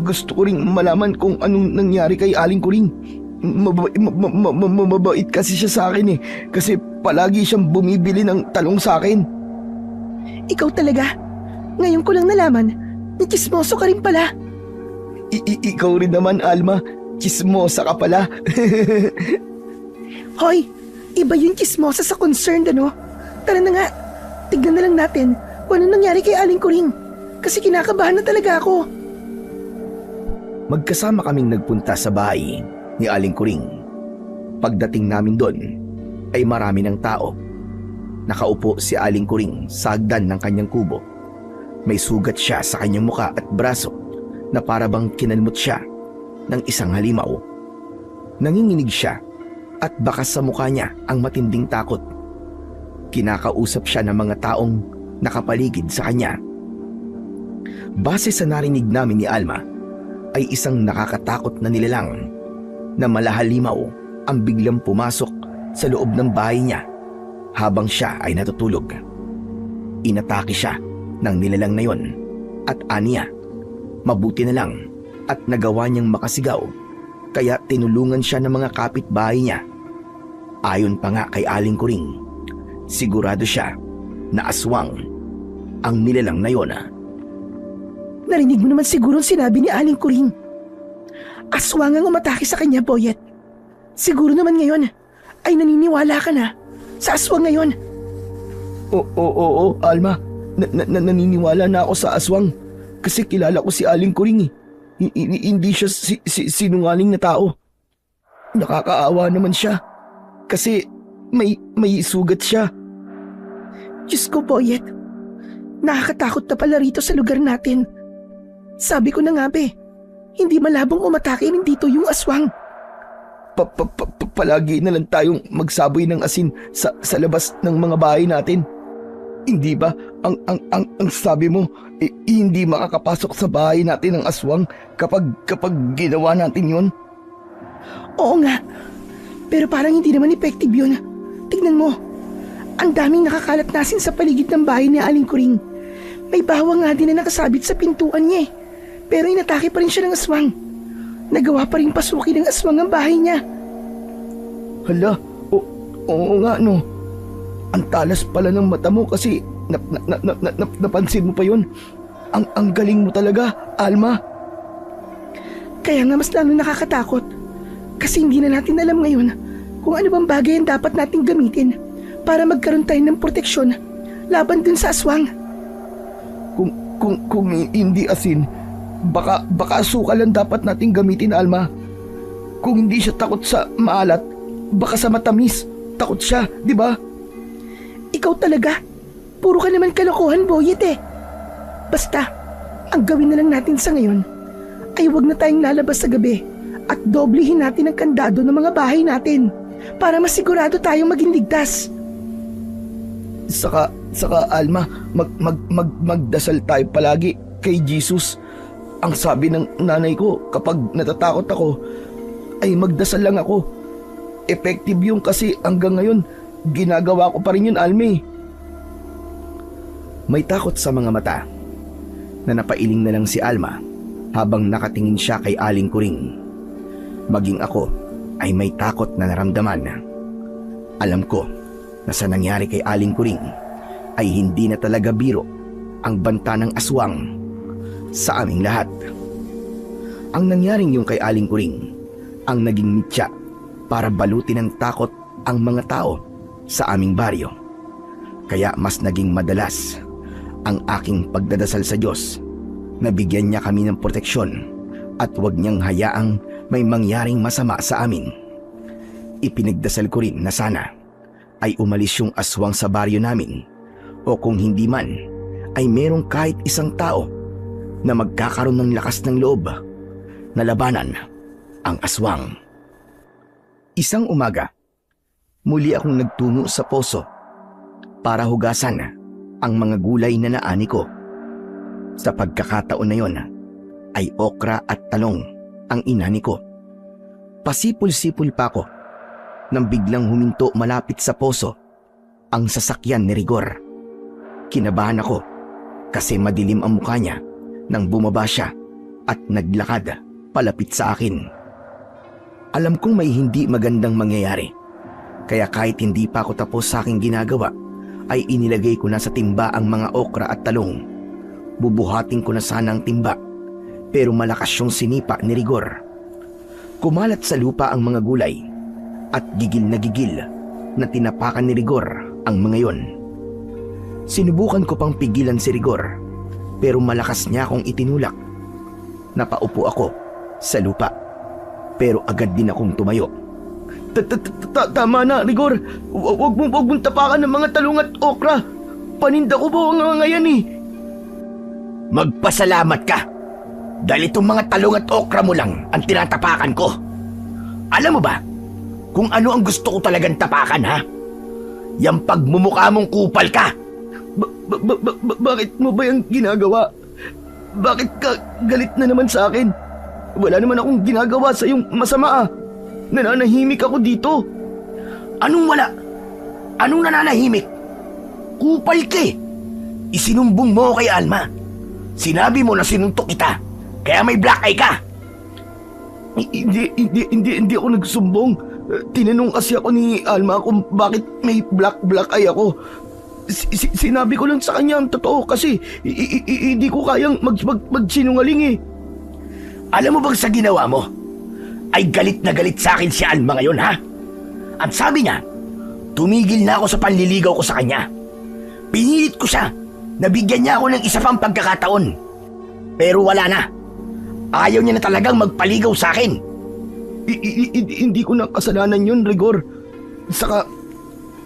Gusto ko ring malaman kung anong nangyari kay Aling Kuring. Mabait kasi siya sa akin eh. Kasi palagi siyang bumibili ng talong sa akin. Ikaw talaga. Ngayon ko lang nalaman na chismoso ka rin pala. Ikaw rin naman, Alma. Chismosa ka pala. Hoy, iba yung chismosa sa concerned ano? Tara na nga, tignan na lang natin kung ano nangyari kay Aling Kuring. Kasi kinakabahan na talaga ako. Magkasama kaming nagpunta sa bahay ni Aling Kuring. Pagdating namin doon ay marami ng tao. Nakaupo si Aling Kuring sa hagdan ng kanyang kubo. May sugat siya sa kanyang muka at braso na para bang kinalmot siya ng isang halimaw. Nanginginig siya at bakas sa mukha niya ang matinding takot. Kinakausap siya ng mga taong nakapaligid sa kanya. Base sa narinig namin ni Alma, ay isang nakakatakot na nilalang na malahalimaw ang biglang pumasok sa loob ng bahay niya habang siya ay natutulog. Inatake siya ng nilalang na yon at aniya, mabuti na lang at nagawa niyang makasigaw kaya tinulungan siya ng mga kapitbahay niya. Ayon pa nga kay Aling Kuring, sigurado siya na aswang ang nilalang na yon. Narinig mo naman siguro ang sinabi ni Aling Kuring. Aswang ang umatake sa kanya, Boyet. Siguro naman ngayon ay naniniwala ka na sa aswang ngayon. Oo, Alma. Naniniwala na ako sa aswang. Kasi kilala ko si Aling Kuring eh. Hindi siya sinungaling na tao. Nakakaawa naman siya. Kasi may sugat siya. Diyos ko, Boyet. Nakakatakot na pala rito sa lugar natin. Sabi ko na nga hindi malabong umatake rin dito yung aswang. Palagi na lang tayong magsaboy ng asin sa labas ng mga bahay natin. Hindi ba ang sabi mo, hindi makakapasok sa bahay natin ang aswang kapag ginawa natin yon? Oo nga, pero parang hindi naman effective yun. Tignan mo, ang daming nakakalat na asin sa paligid ng bahay ni Aling Kuring. May bawang nga din na nakasabit sa pintuan niya pero inatake pa rin siya ng aswang. Nagawa pa rin pasukin ng aswang ang bahay niya. Hala, oo nga no. Ang talas pala ng mata mo kasi napansin mo pa yun. Ang galing mo talaga, Alma. Kaya nga mas lalo nakakatakot. Kasi hindi na natin alam ngayon kung ano bang bagay ang dapat nating gamitin para magkaroon tayo ng proteksyon laban dun sa aswang. Kung hindi asin, baka asukal lang dapat nating gamitin, Alma. Kung hindi siya takot sa maalat, baka sa matamis. Takot siya, di ba? Ikaw talaga. Puro ka naman kalokohan, Boyet eh. Basta, ang gawin na lang natin sa ngayon ay huwag na tayong lalabas sa gabi at doblehin natin ang kandado ng mga bahay natin para masigurado tayong maging ligtas. Saka Alma, magdasal tayo palagi kay Jesus. Ang sabi ng nanay ko, kapag natatakot ako, ay magdasal lang ako. Effective yun kasi hanggang ngayon, ginagawa ko pa rin yun, Almi. May takot sa mga mata na napailing na lang si Alma habang nakatingin siya kay Aling Kuring. Maging ako ay may takot na naramdaman. Alam ko na sa nangyari kay Aling Kuring ay hindi na talaga biro ang banta ng aswang sa aming lahat. Ang nangyaring yung kay Aling Kuring ang naging mitya para balutin ng takot ang mga tao sa aming baryo. Kaya mas naging madalas ang aking pagdadasal sa Diyos na bigyan niya kami ng proteksyon at huwag niyang hayaang may mangyaring masama sa amin. Ipinagdasal ko rin na sana ay umalis yung aswang sa baryo namin o kung hindi man ay merong kahit isang tao na magkakaroon ng lakas ng loob na labanan ang aswang. Isang umaga, muli akong nagtungo sa poso para hugasan ang mga gulay na naani ko. Sa pagkakataon na yon ay okra at talong ang inani ko. Pasipul-sipul pa ako nang biglang huminto malapit sa poso ang sasakyan ni Rigor. Kinabahan ako kasi madilim ang mukha niya nang bumaba siya at naglakad palapit sa akin. Alam kong may hindi magandang mangyayari, kaya kahit hindi pa ako tapos sa aking ginagawa, ay inilagay ko na sa timba ang mga okra at talong. Bubuhatin ko na sana ang timba, pero malakas yung sinipa ni Rigor. Kumalat sa lupa ang mga gulay at gigil na tinapakan ni Rigor ang mga yon. Sinubukan ko pang pigilan si Rigor, pero malakas niya akong itinulak. Napaupo ako sa lupa, pero agad din akong tumayo. Tama na, Rigor. Huwag mong tapakan ng mga talong at okra. Paninda ko po ang mga yan eh. Magpasalamat ka. Dahil itong mga talong at okra mo lang ang tinatapakan ko. Alam mo ba kung ano ang gusto ko talagang tapakan, ha? Yang pagmumukha mong kupal ka. Bakit mo ba yung ginagawa? Bakit ka galit na naman sa akin? Wala naman akong ginagawa sa iyong masama ah. Nananahimik ako dito. Anong wala? Anong nananahimik? Kupal ka eh. Isinumbong mo kay Alma. Sinabi mo na sinuntok kita, kaya may black eye ka. Hindi ako nagsumbong. Tinanong kasi ako ni Alma kung bakit may black eye ako. Sinabi ko lang sa kanya ang totoo kasi hindi ko kayang magsinungaling eh. Alam mo bang sa ginawa mo, ay galit na galit sa akin si Alma ngayon, ha? At sabi niya, tumigil na ako sa panliligaw ko sa kanya. Pinilit ko siya, nabigyan niya ako ng isa pang pagkakataon. Pero wala na. Ayaw niya na talagang magpaligaw sa akin. Hindi ko na kasalanan yun, Rigor. Saka,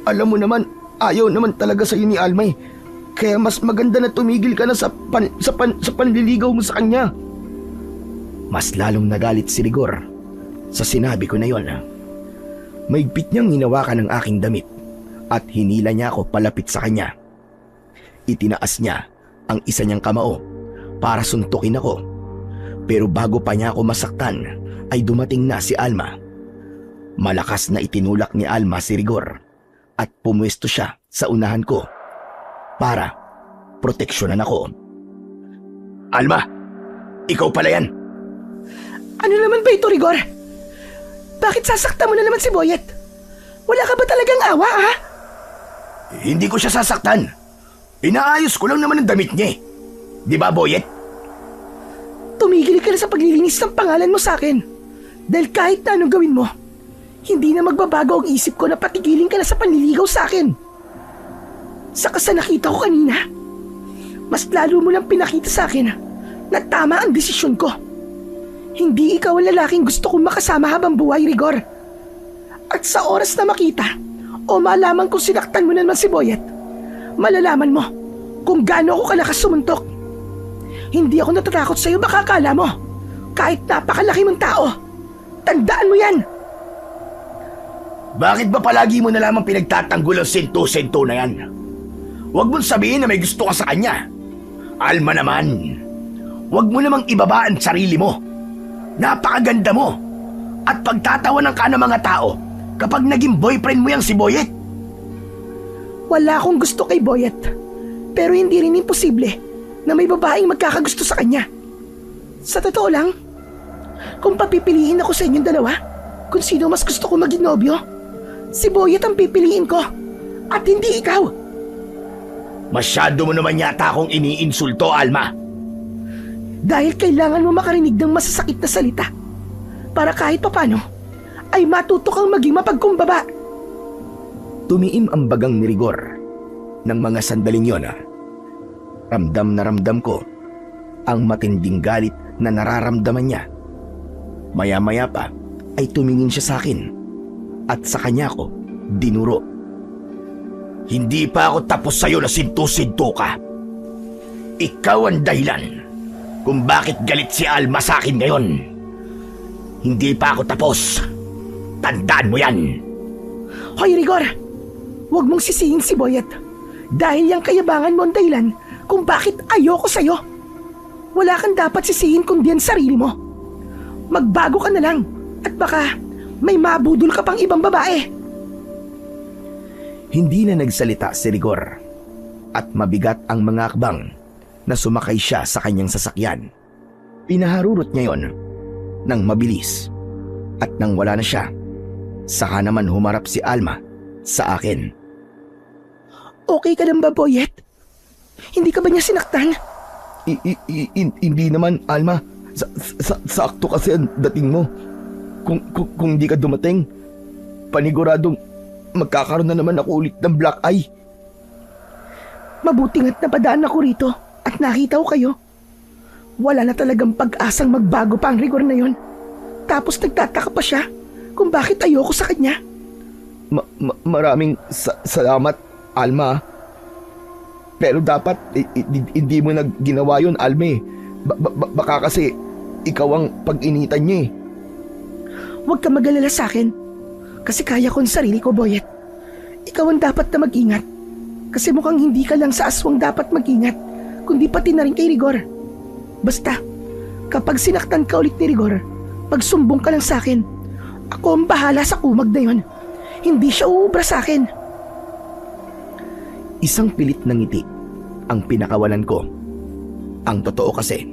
alam mo naman, ayaw naman talaga sa'yo ni Alma eh. Kaya mas maganda na tumigil ka na sa panliligaw mo sa kanya. Mas lalong nagalit si Rigor sa sinabi ko na yon. Maigpit niyang hinawakan ang aking damit at hinila niya ako palapit sa kanya. Itinaas niya ang isa niyang kamao para suntukin ako. Pero bago pa niya ako masaktan ay dumating na si Alma. Malakas na itinulak ni Alma si Rigor at pumwesto siya sa unahan ko para proteksyonan ako. Alma, ikaw pala yan. Ano naman ba ito, Rigor? Bakit sasaktan mo na naman si Boyet? Wala ka ba talagang awa, ha? Hindi ko siya sasaktan. Inaayos ko lang naman ang damit niya eh. Di ba, Boyet? Tumigil ka na sa paglilinis ng pangalan mo sa akin. Dahil kahit na anong gawin mo, hindi na magbabago ang isip ko na patigilin ka na sa panliligaw sa akin. Saka sa nakita ko kanina, mas lalo mo lang pinakita sa akin na tama ang desisyon ko. Hindi ikaw ang lalaking gusto kong makasama habang buhay, Rigor. At sa oras na makita o malaman kung sinaktan mo naman si Boyet, malalaman mo kung gaano ako kalakas sumuntok. Hindi ako natatakot sa'yo, baka akala mo. Kahit napakalaki mong tao, tandaan mo yan. Bakit ba palagi mo na lamang pinagtatanggol ang sento-sento na yan? Huwag mong sabihin na may gusto ka sa kanya. Alma naman, huwag mo namang ibaba ang sarili mo. Napakaganda mo at pagtatawanan ka ng mga tao kapag naging boyfriend mo yang si Boyet. Wala akong gusto kay Boyet, pero hindi rin imposible na may babaeng magkakagusto sa kanya. Sa totoo lang, kung papipiliin ako sa inyong dalawa, kung sino mas gusto ko maging nobyo, si Boyet ang pipiliin ko at hindi ikaw. Masyado mo naman yata akong iniinsulto, Alma. Dahil kailangan mo makarinig ng masasakit na salita para kahit papano ay matuto kang maging mapagkumbaba. Tumiim ang bagang ni Rigor ng mga sandaling yon. Ramdam na ramdam ko ang matinding galit na nararamdaman niya. Maya-maya pa ay tumingin siya sa akin at sa kanya ko dinuro. Hindi pa ako tapos sa'yo na sinto-sinto ka. Ikaw ang dahilan kung bakit galit si Alma sa akin ngayon. Hindi pa ako tapos. Tandaan mo yan. Hoy, Rigor! Huwag mong sisihin si Boyet dahil yung kayabangan mo ang dahilan kung bakit ayoko sa'yo. Wala kang dapat sisihin kundi ang sarili mo. Magbago ka na lang at baka may mabudol ka pang ibang babae. Hindi na nagsalita si Rigor at mabigat ang mga akbang na sumakay siya sa kanyang sasakyan. Pinaharurot niya yon nang mabilis at nang wala na siya, saka naman humarap si Alma sa akin. Okay ka lang ba, Boyet? Hindi ka ba niya sinaktan? Hindi naman, Alma. Sakto kasi ang dating mo. Kung di ka dumating, paniguradong magkakaroon na naman ako ulit ng black eye. Mabuti nga't napadaan ako rito at nakita ko kayo. Wala na talagang pag-asang magbago pa ang Rigor na yon. Tapos nagtataka pa siya kung bakit ayoko sa kanya. Maraming salamat, Alma. Pero dapat hindi mo na ginawa yun, Alma. Baka kasi ikaw ang pag-initan niya eh. Huwag ka mag-alala sa akin. Kasi kaya ko ang sarili ko, Boyet. Ikaw ang dapat na mag-ingat. Kasi mukhang hindi ka lang sa aswang dapat mag-ingat, kundi pati na rin kay Rigor. Basta, kapag sinaktan ka ulit ni Rigor, magsumbong ka lang sa akin. Ako ang bahala sa kumag na yon. Hindi siya uubra sa akin. Isang pilit na ngiti ang pinakawalan ko. Ang totoo kasi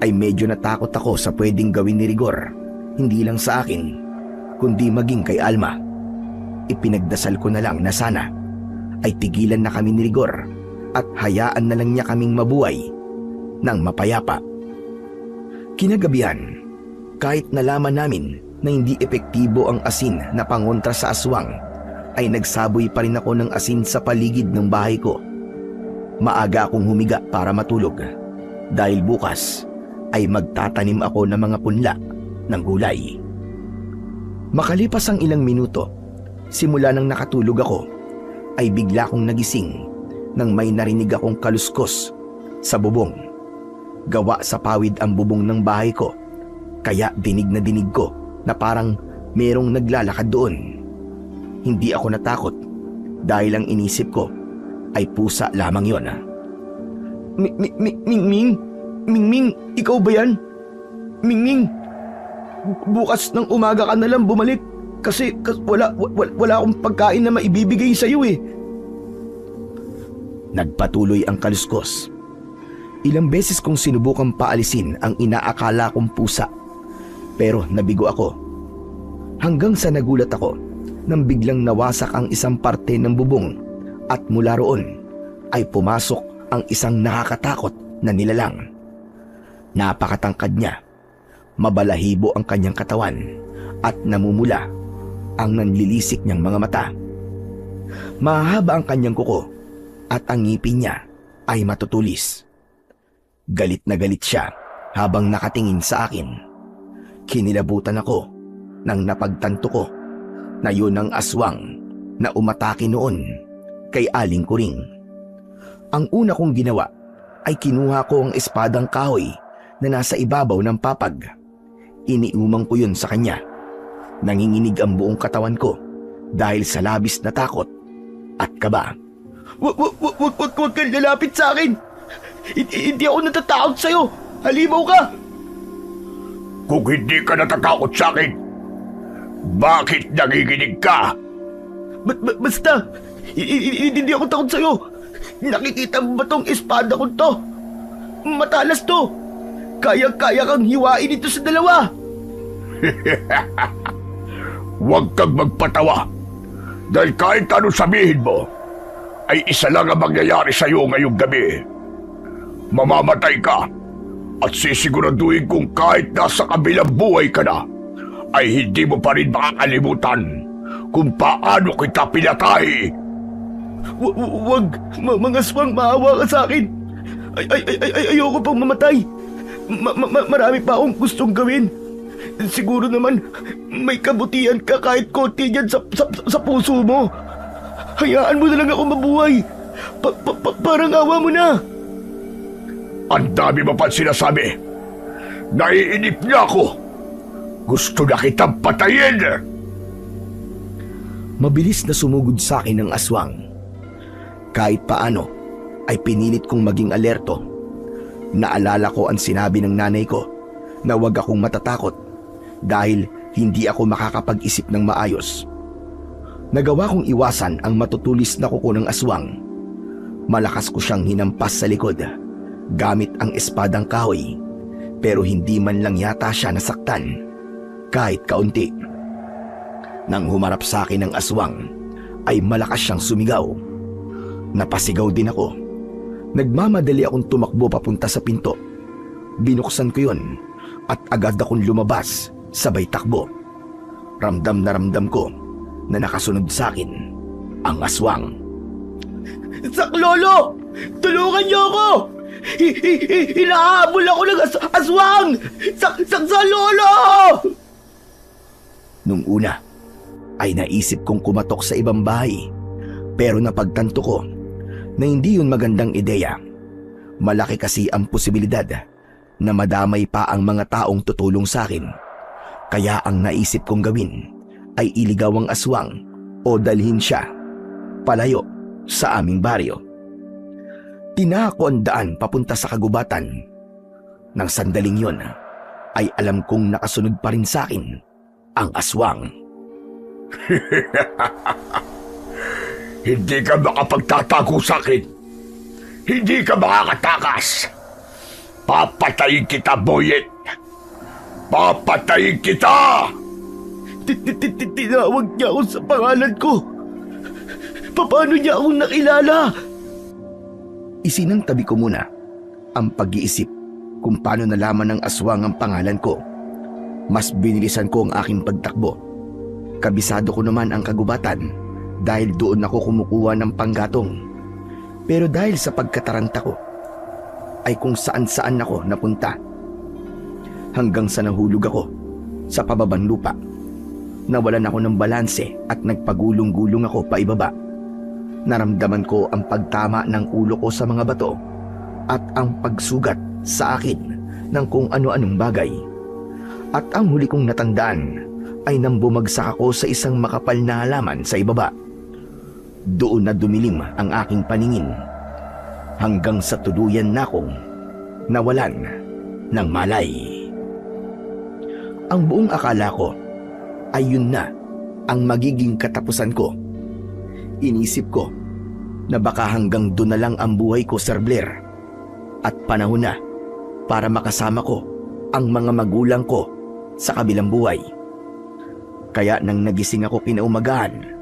ay medyo natakot ako sa pwedeng gawin ni Rigor, hindi lang sa akin, kundi maging kay Alma. Ipinagdasal ko na lang na sana ay tigilan na kami ni Rigor at hayaan na lang niya kaming mabuhay ng mapayapa. Kinagabihan, kahit nalaman namin na hindi epektibo ang asin na pangontra sa aswang, ay nagsaboy pa rin ako ng asin sa paligid ng bahay ko. Maaga akong humiga para matulog dahil bukas ay magtatanim ako ng mga punla ng gulay. Makalipas ang ilang minuto, simula nang nakatulog ako, ay bigla akong nagising nang may narinig akong kaluskos sa bubong. Gawa sa pawid ang bubong ng bahay ko, kaya dinig na dinig ko na parang merong naglalakad doon. Hindi ako natakot dahil ang inisip ko ay pusa lamang yon. Mingming, ikaw ba yan? Mingming, bukas ng umaga ka na lang bumalik kasi wala akong pagkain na maibibigay sa'yo eh. Nagpatuloy ang kaluskos. Ilang beses kong sinubukang paalisin ang inaakala kong pusa, pero nabigo ako. Hanggang sa nagulat ako nang biglang nawasak ang isang parte ng bubong at mula roon ay pumasok ang isang nakakatakot na nilalang. Napakatangkad niya, mabalahibo ang kanyang katawan at namumula ang nanlilisik niyang mga mata. Mahaba ang kanyang kuko at ang ngipin niya ay matutulis. Galit na galit siya habang nakatingin sa akin. Kinilabutan ako nang napagtanto ko na yun ang aswang na umatake noon kay Aling Kuring. Ang una kong ginawa ay kinuha ko ang espadang kahoy na nasa ibabaw ng papag. Iniumang ko yun sa kanya. Nanginginig ang buong katawan ko dahil sa labis na takot at kaba. Huwag kang lalapit sa akin! Hindi ako natatakot sa'yo! Halimaw ka! Kung hindi ka natatakot sa akin, bakit nanginginig ka? Basta, hindi ako takot sa'yo. Nakikita mo ba tong espada ko to? Matalas to. Kaya kang hiwain ito sa dalawa. Huwag kang magpatawa. Dahil kahit ano sabihin mo, ay isa lang ang mangyayari sa'yo ngayong gabi. Mamamatay ka at sisiguraduhin kung kahit nasa kabilang buhay ka na, ay hindi mo pa rin makakalimutan kung paano kita pinatay. Wag, mga aswang, maawa ka sa akin. Ayoko pang mamatay. Marami pa akong gustong gawin. Siguro naman may kabutihan ka kahit konti dyan sa puso mo. Hayaan mo na lang ako mabuhay. Parang awa mo na. Ang dami mo pa sinasabi. Naiinip na ako. Gusto na kitang patayin. Mabilis na sumugod sa akin ang aswang. Kahit paano ay pinilit kong maging alerto. Naalala ko ang sinabi ng nanay ko na huwag akong matatakot dahil Hindi ako makakapag-isip ng maayos. Nagawa kong iwasan ang matutulis na kuko ng aswang. Malakas ko siyang hinampas sa likod gamit ang espadang kahoy, pero hindi man lang yata siya nasaktan kahit kaunti. Nang humarap sa akin ang aswang, ay malakas siyang sumigaw. Napasigaw din ako. Nagmamadali akong tumakbo papunta sa pinto. Binuksan ko yun at agad akong lumabas sabay takbo. Ramdam na ramdam ko na nakasunod sa akin ang aswang. Saklolo! Tulungan niyo ako! Hinahabol ako ng aswang! Saklolo! Nung una ay naisip kong kumatok sa ibang bahay, pero napagtanto ko na hindi yun magandang ideya. Malaki kasi ang posibilidad na madamay pa ang mga taong tutulong sa akin. Kaya ang naisip kong gawin ay iligaw ang aswang o dalhin siya palayo sa aming baryo. Tinako ang daan papunta sa kagubatan. Nang sandaling yon ay alam kong nakasunod pa rin sa akin ang aswang. Hindi ka makapagtatago sa akin. Hindi ka makakatakas. Papatayin kita, Boyet. Papatayin kita! Tinawag niya ako sa pangalan ko. Paano niya akong nakilala? Isinantabi ko muna ang pag-iisip kung paano nalaman ng aswang ang pangalan ko. Mas binilisan ko ang aking pagtakbo. Kabisado ko naman ang kagubatan dahil doon ako kumukuha ng panggatong. Pero dahil sa pagkataranta ko, ay kung saan-saan ako napunta. Hanggang sa nahulog ako sa pababang lupa. Nawalan ako ng balanse at nagpagulong-gulong ako paibaba. Naramdaman ko ang pagtama ng ulo ko sa mga bato at ang pagsugat sa akin ng kung ano-anong bagay. At ang huli kong natandaan ay nang bumagsak ako sa isang makapal na halaman sa ibaba. Doon na dumilim ang aking paningin hanggang sa tuluyan na akong nawalan ng malay. Ang buong akala ko ay yun na ang magiging katapusan ko. Inisip ko na baka hanggang doon na lang ang buhay ko, Sir Blair, at panahon na para makasama ko ang mga magulang ko sa kabilang buhay. Kaya nang nagising ako kinaumagahan,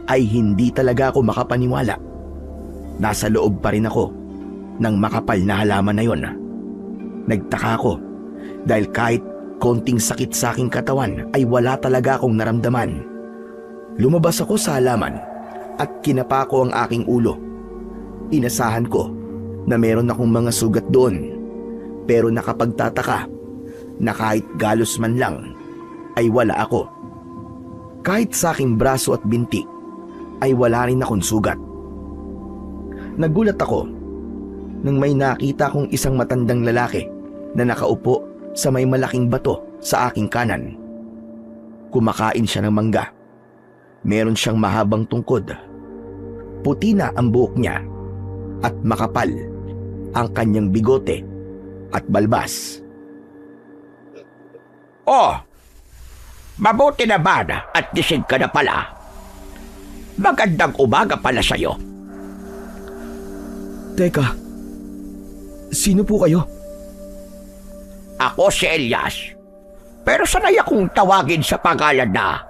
ay hindi talaga ako makapaniwala. Nasa loob pa rin ako ng makapal na halaman na yon. Nagtaka ako dahil kahit konting sakit sa aking katawan ay wala talaga akong naramdaman. Lumabas ako sa halaman at kinapa ko ang aking ulo. Inasahan ko na meron akong mga sugat doon, pero nakapagtataka na kahit galos man lang ay wala ako. Kahit sa aking braso at binti ay wala rin akong sugat. Nagulat ako nang may nakita kong isang matandang lalaki na nakaupo sa may malaking bato sa aking kanan. Kumakain siya ng mangga. Meron siyang mahabang tungkod. Puti na ang buhok niya at makapal ang kanyang bigote at balbas. Oh, mabuti naman at gising ka na pala. Magandang umaga pala sa'yo. Teka, sino po kayo? Ako si Elias. Pero sanay akong tawagin sa pangalan na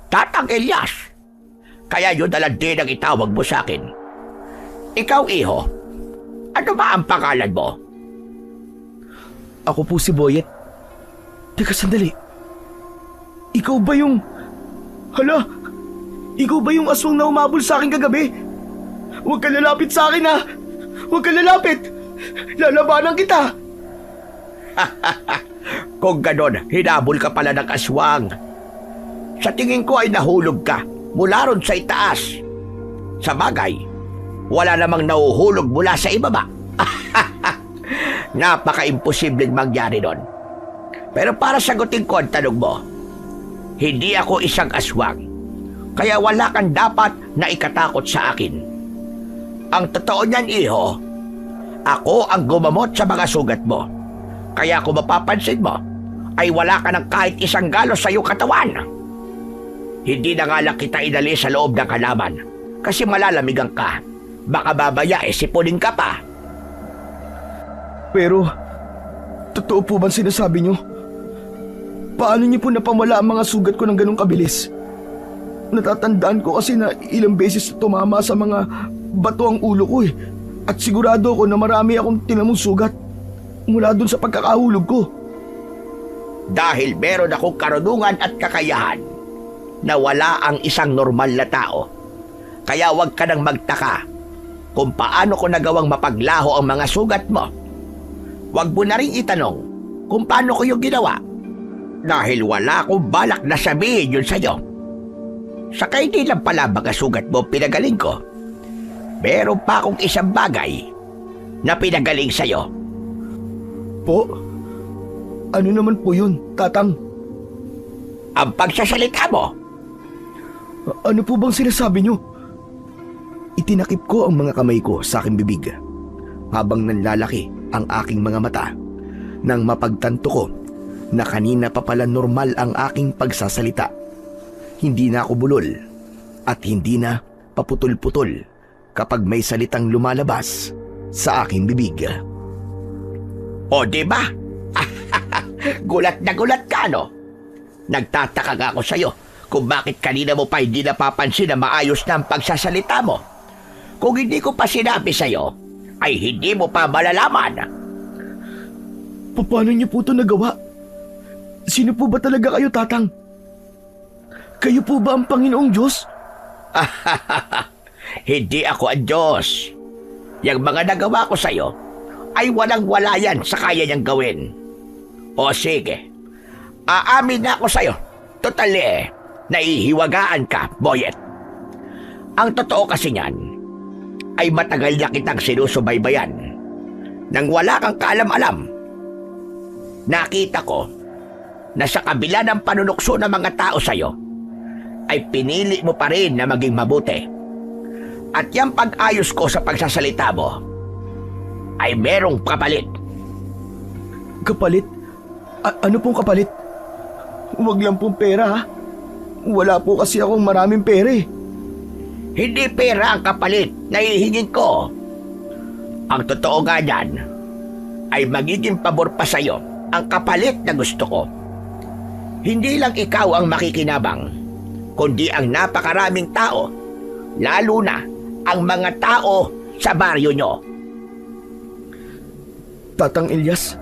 Tatang Elias. Kaya yun na lang din ang itawag mo sa akin. Ikaw, iho, ano ba ang pangalan mo? Ako po si Boyet. Teka, sandali. Ikaw ba yung... Hala! Ikaw ba yung aswang na umabol sa akin kagabi? Huwag ka lalapit sa akin, ha! Huwag ka lalapit! Lalabanan kita! Kung ganon, hinabol ka pala ng aswang. Sa tingin ko ay nahulog ka mula ron sa itaas. Sa bagay, wala namang nahuhulog mula sa ibaba. Napaka-imposibleng mangyari doon. Pero para sagutin ko ang tanong mo, hindi ako isang aswang. Kaya wala kang dapat na ikatakot sa akin. Ang totoo niyan, iho, ako ang gumamot sa mga sugat mo. Kaya kung mapapansin mo, ay wala ka ng kahit isang galos sa iyong katawan. Hindi na nga lang kita idali sa loob ng halaman kasi malalamigan ka. Baka babaya sipunin ka pa. Pero, totoo po ba sinasabi nyo? Paano niyo po napamala ang mga sugat ko ng ganong kabilis? Natatandaan ko kasi na ilang beses tumama sa mga bato ang ulo ko eh. At sigurado ko na marami akong tinamong sugat mula dun sa pagkakahulog ko. Dahil meron akong karunungan at kakayahan na wala ang isang normal na tao. Kaya huwag ka nang magtaka kung paano ko nagawang mapaglaho ang mga sugat mo. Huwag mo na rin itanong kung paano ko yung ginawa. Dahil wala akong balak na sabihin yun sa'yo. Saka hindi lang pala mga sugat mo pinagaling ko. Meron pa akong isang bagay na pinagaling sa'yo. Po? Ano naman po yun, Tatang? Ang pagsasalita mo. Ano po bang sinasabi nyo? Itinakip ko ang mga kamay ko sa aking bibig habang nanlalaki ang aking mga mata nang mapagtanto ko na kanina pa pala normal ang aking pagsasalita. Hindi na ako bulol at hindi na paputol-putol kapag may salitang lumalabas sa aking bibig. O diba? Gulat na gulat ka, no? Nagtataka nga ako sa'yo kung bakit kanina mo pa hindi napapansin na maayos na ang pagsasalita mo. Kung hindi ko pa sinabi sa'yo, ay hindi mo pa malalaman. Paano niyo po ito nagawa? Sino po ba talaga kayo, Tatang? Kayo po ba ang Panginoong Diyos? Hindi ako ang Diyos. Yung mga nagawa ko sa'yo ay walang-wala yan sa kaya niyang gawin. O sige, aamin na ako sa'yo. Totally, naihiwagaan ka, Boyet. Ang totoo kasi niyan ay matagal na kitang sinusubaybayan nang wala kang kaalam-alam. Nakita ko na sa kabila ng panunukso ng mga tao sa'yo, ay pinili mo pa rin na maging mabuti. At yung pag-ayos ko sa pagsasalita mo, ay merong kapalit. Kapalit? Ano pong kapalit? Huwag lang pong pera, ha? Wala po kasi akong maraming pera eh. Hindi pera ang kapalit na hihingin ko. Ang totoo nga niyan, ay magiging pabor pa sa'yo ang kapalit na gusto ko. Hindi lang ikaw ang makikinabang, kundi ang napakaraming tao, lalo na ang mga tao sa baryo nyo. Tatang Elias,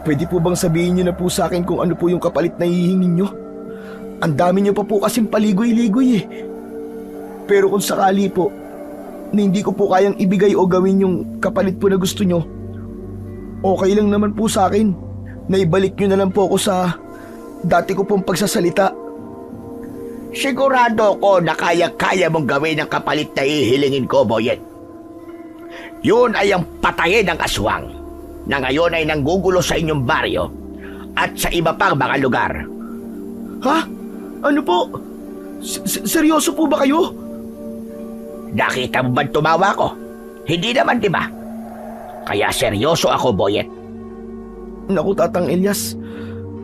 pwede po bang sabihin niyo na po sa akin kung ano po yung kapalit na hihingin niyo? Ang dami niyo pa po kasing paligoy-ligoy eh. Pero kung sakali po na hindi ko po kayang ibigay o gawin yung kapalit po na gusto niyo, okay lang naman po sa akin na ibalik niyo na lang po ako sa dati ko pong pagsasalita. Sigurado ko na kaya-kaya mong gawin ang kapalit na hihilingin ko, Boyet. Yun ay ang patayin ng aswang na ngayon ay nanggugulo sa inyong baryo at sa iba pang mga lugar. Ha? Ano po? Seryoso po ba kayo? Nakita mo ba tumawa ko? Hindi naman, di ba? Kaya seryoso ako, Boyet. Naku, Tatang Elias,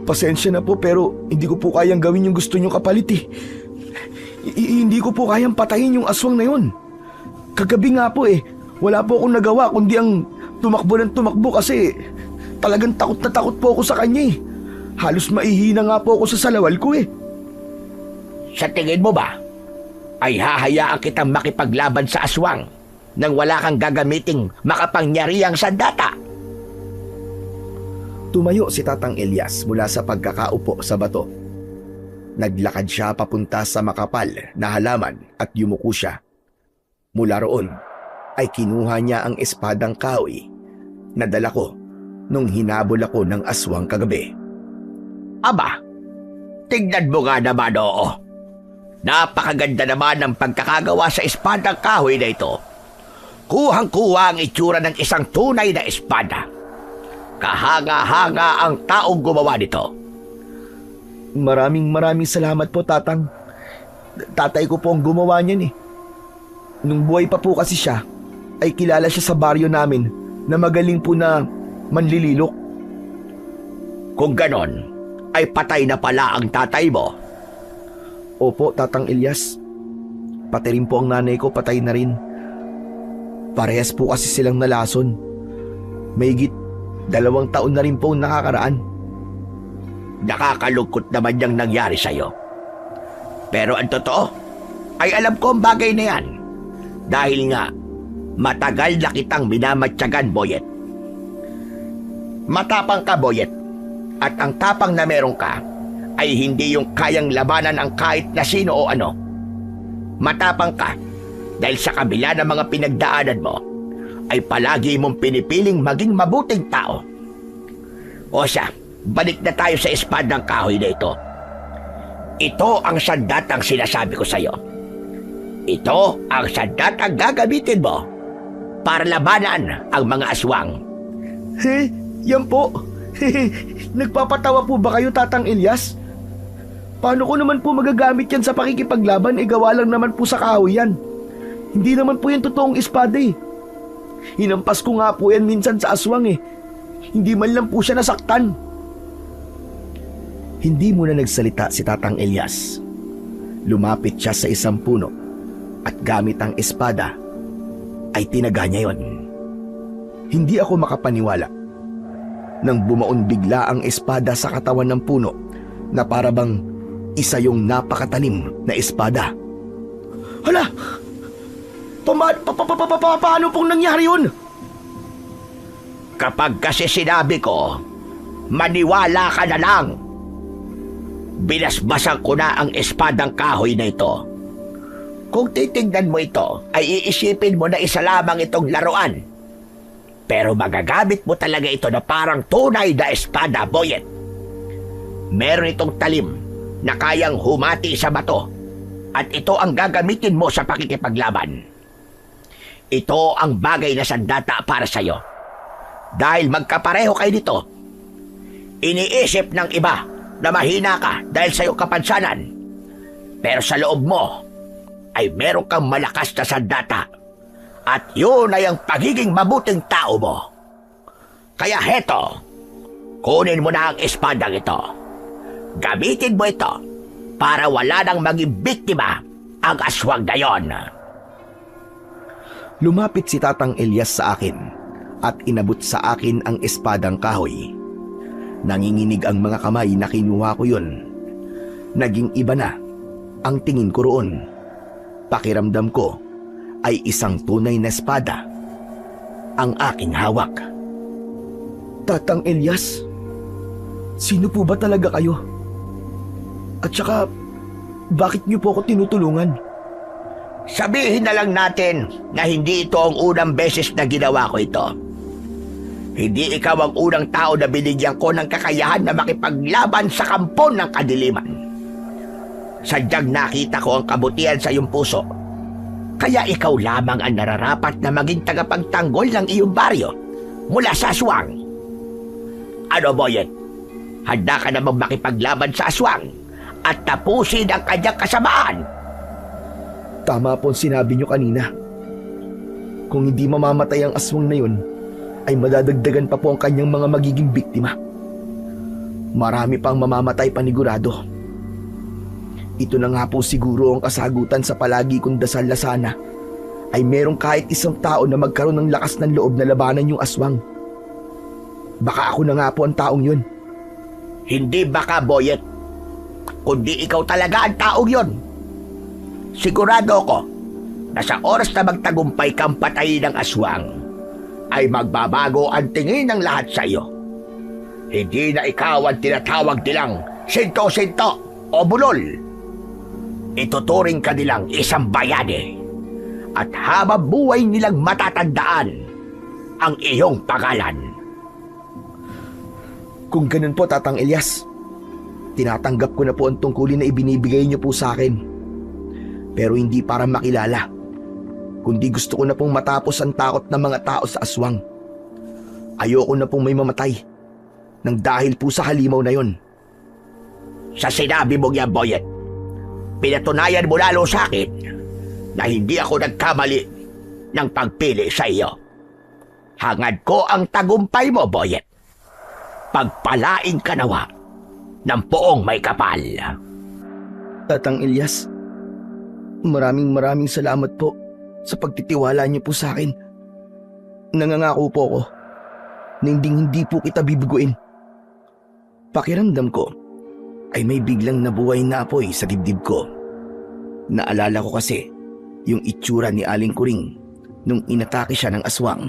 pasensya na po pero hindi ko po kayang gawin yung gusto niyong kapalit eh. Hindi ko po kayang patayin yung aswang na yun. Kagabi nga po eh, wala po akong nagawa kundi ang tumakbo ng tumakbo kasi talagang takot na takot po ako sa kanya eh. Halos maihina nga po ako sa salawal ko eh. Sa tingin mo ba, ay hahayaan kitang makipaglaban sa aswang nang wala kang gagamiting makapangyarihang sandata? Tumayo si Tatang Elias mula sa pagkakaupo sa bato. Naglakad siya papunta sa makapal na halaman at yumuko siya. Mula roon ay kinuha niya ang espadang kahoy na dala ko nung hinabol ako ng aswang kagabi. Aba, tignan mo nga naman, oo. Napakaganda naman ng pagkakagawa sa espadang kahoy na ito. Kuhang-kuha ang itsura ng isang tunay na espada. Kahanga-hanga ang taong gumawa nito. Maraming salamat po, Tatang. Tatay ko po ang gumawa niyan eh. Nung buhay pa po kasi siya, ay kilala siya sa baryo namin na magaling po na manlililok. Kung ganon, ay patay na pala ang tatay mo. Opo, Tatang Elias. Pati rin po ang nanay ko patay na rin. Parehas po kasi silang nalason. Mahigit 2 taon na rin po ang nakakaraan. Nakakalungkot naman yung nangyari sa'yo. Pero ang totoo, ay alam ko ang bagay na yan. Dahil nga, matagal na kitang minamatyagan, Boyet. Matapang ka, Boyet. At ang tapang na meron ka, ay hindi yung kayang labanan ang kahit na sino o ano. Matapang ka, dahil sa kabila ng mga pinagdaanan mo, ay palagi mong pinipiling maging mabuting tao. O siya, balik na tayo sa espadang kahoy na ito. Ito ang sandatang sinasabi ko sa'yo. Ito ang sandatang gagamitin mo para labanan ang mga aswang. Yan po. Nagpapatawa po ba kayo, Tatang Elias? Paano ko naman po magagamit yan sa pakikipaglaban? Gawa lang naman po sa kahoy yan. Hindi naman po yan totoong espada eh. Hinampas ko nga po yan minsan sa aswang eh. Hindi man lang po siya nasaktan. Hindi muna nagsalita si Tatang Elias. Lumapit siya sa isang puno at gamit ang espada ay tinaga niya yon. Hindi ako makapaniwala nang bumaon bigla ang espada sa katawan ng puno na parabang isa yung napakatalim na espada. Hala! Paano pong nangyari yun? Kapag kasi sinabi ko, maniwala ka na lang. Binasbasan ko na ang espadang kahoy na ito. Kung titignan mo ito, ay iisipin mo na isa lamang itong laruan. Pero magagamit mo talaga ito na parang tunay na espada, Boyet. Meron itong talim na kayang humati sa bato. At ito ang gagamitin mo sa pakikipaglaban. Ito ang bagay na sandata para sa'yo. Dahil magkapareho kayo nito. Iniisip ng iba na mahina ka dahil sa iyong kapansanan. Pero sa loob mo, ay meron kang malakas na sandata. At yun ay ang pagiging mabuting tao mo. Kaya heto, kunin mo na ang espadang ito. Gamitin mo ito para wala nang maging biktima ang aswang na yon. Lumapit si Tatang Elias sa akin at inabot sa akin ang espadang kahoy. Nanginginig ang mga kamay na kinuha ko yun. Naging iba na ang tingin ko roon. Pakiramdam ko ay isang tunay na espada ang aking hawak. Tatang Elias, sino po ba talaga kayo? At saka, bakit niyo po ako tinutulungan? Sabihin na lang natin na hindi ito ang unang beses na ginawa ko ito. Hindi ikaw ang unang tao na binigyan ko ng kakayahan na makipaglaban sa kampo ng kadiliman. Sadyang nakita ko ang kabutihan sa iyong puso. Kaya ikaw lamang ang nararapat na maging tagapagtanggol ng iyong baryo mula sa aswang. Ano, Boyet? Handa ka namang makipaglaban sa aswang at tapusin ang kanyang kasamaan? Tama po ang sinabi niyo kanina. Kung hindi mamamatay ang aswang na yun, ay madadagdagan pa po ang kanyang mga magiging biktima. Marami pang mamamatay panigurado. Ito na nga po siguro ang kasagutan sa palagi kong dasal na sana ay merong kahit isang tao na magkaroon ng lakas ng loob na labanan yung aswang. Baka ako na nga po ang taong yun. Hindi baka, Boyet, kundi ikaw talaga ang taong yun. Sigurado ko na sa oras na magtagumpay kang patayin ng aswang, ay magbabago ang tingin ng lahat sa iyo. Hindi na ikaw ang tinatawag nilang sinto-sinto o bulol. Ituturing ka nilang isang bayani at habang buhay nilang matatandaan ang iyong pangalan. Kung ganun po, Tatang Elias, tinatanggap ko na po ang tungkulin na ibinibigay niyo po sa akin. Pero hindi para makilala, kundi gusto ko na pong matapos ang takot ng mga tao sa aswang. Ayoko na pong may mamatay nang dahil po sa halimaw na yon. Sa sinabi mong yan, Boyet, pinatunayan mo lalo sa akin na hindi ako nagkamali ng pagpili sa iyo. Hangad ko ang tagumpay mo, Boyet. Pagpalain ka nawa ng poong may kapal. Tatang Elias, maraming salamat po sa pagtitiwala niyo po sa akin. Nangangako po ako na hindi po kita bibiguin. Pakiramdam ko ay may biglang nabuhay na apoy sa dibdib ko. Naalala ko kasi yung itsura ni Aling Kuring nung inatake siya ng aswang.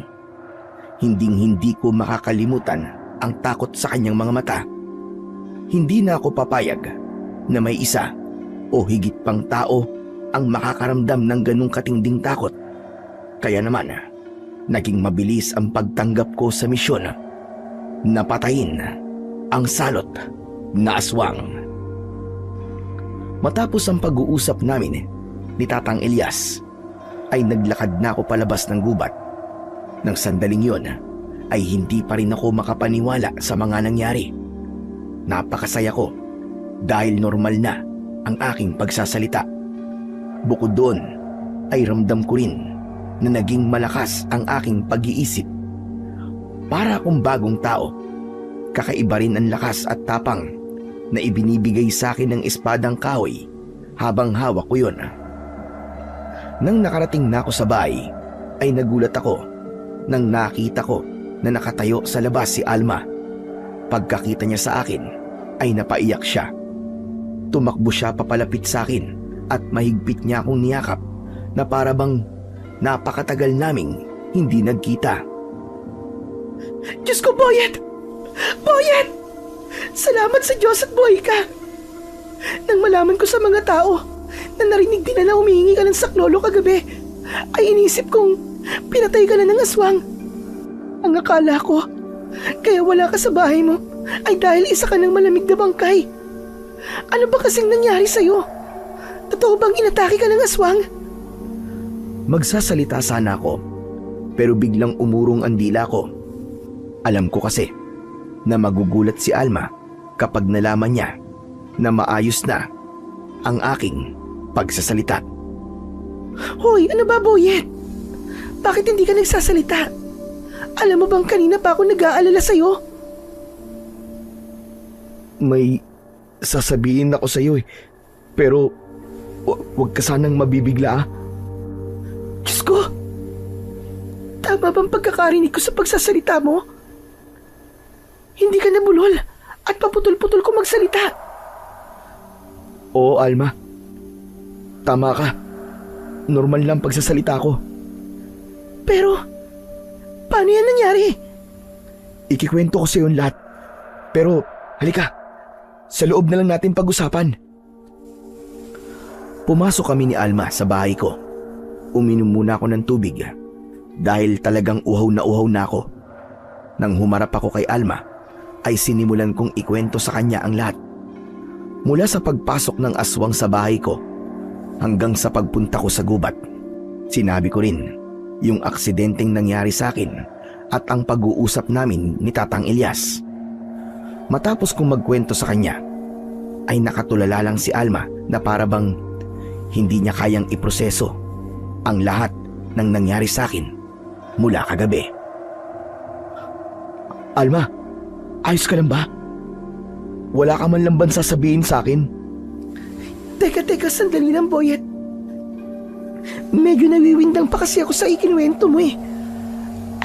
Hindi ko makakalimutan ang takot sa kanyang mga mata. Hindi na ako papayag na may isa o higit pang tao ang makakaramdam ng ganong katinding takot. Kaya naman, naging mabilis ang pagtanggap ko sa misyon. Napatayin ang salot na aswang. Matapos ang pag-uusap namin ni Tatang Elias, ay naglakad na ako palabas ng gubat. Nang sandaling yon, ay hindi pa rin ako makapaniwala sa mga nangyari. Napakasaya ko dahil normal na ang aking pagsasalita. Bukod doon ay ramdam ko rin na naging malakas ang aking pag-iisip. Para akong bagong tao, kakaiba rin ang lakas at tapang na ibinibigay sa akin ng espadang kahoy habang hawak ko yun. Nang nakarating na ako sa bahay, ay nagulat ako nang nakita ko na nakatayo sa labas si Alma. Pagkakita niya sa akin ay napaiyak siya. Tumakbo siya papalapit sa akin at mahigpit niya akong niyakap na para bang napakatagal naming hindi nagkita. Diyos ko, Boyet! Boyet! Salamat sa Diyos at buhay ka! Nang malaman ko sa mga tao na narinig din na humihingi ka ng saklolo kagabi, ay inisip kong pinatay ka na ng aswang. Ang akala ko, kaya wala ka sa bahay mo, ay dahil isa ka ng malamig na bangkay. Ano ba kasing nangyari sa'yo? Totoo bang inatake ka ng aswang? Magsasalita sana ako, pero biglang umurong ang dila ko. Alam ko kasi na magugulat si Alma kapag nalaman niya na maayos na ang aking pagsasalita. Hoy, ano ba, Boyet? Bakit hindi ka nagsasalita? Alam mo bang kanina pa ako nag-aalala sa'yo? May sasabihin ako sa'yo eh. Pero wag ka sanang mabibigla ah. Diyos ko! Tama bang pagkakarinig ko sa pagsasalita mo? Hindi ka nabulol at paputol-putol ko magsalita. Oo, Alma. Tama ka. Normal lang pagsasalita ko. Pero, paano yan nangyari? Ikikwento ko sa iyo lahat. Pero, halika. Sa loob na lang natin pag-usapan. Pumasok kami ni Alma sa bahay ko. Uminom muna ako ng tubig dahil talagang uhaw na ako. Nang humarap ako kay Alma, ay sinimulan kong ikwento sa kanya ang lahat. Mula sa pagpasok ng aswang sa bahay ko hanggang sa pagpunta ko sa gubat. Sinabi ko rin yung aksidenteng nangyari sa akin at ang pag-uusap namin ni Tatang Elias. Matapos kong magkwento sa kanya, ay nakatulala lang si Alma na para bang hindi niya kayang iproseso ang lahat ng nangyari sa akin mula kagabi. Alma, ayos ka lang ba? Wala ka man lang ba sasabihin sa akin? Teka, sandali lang, Boyet. Medyo nawiwindang pa kasi ako sa ikinuwento mo eh.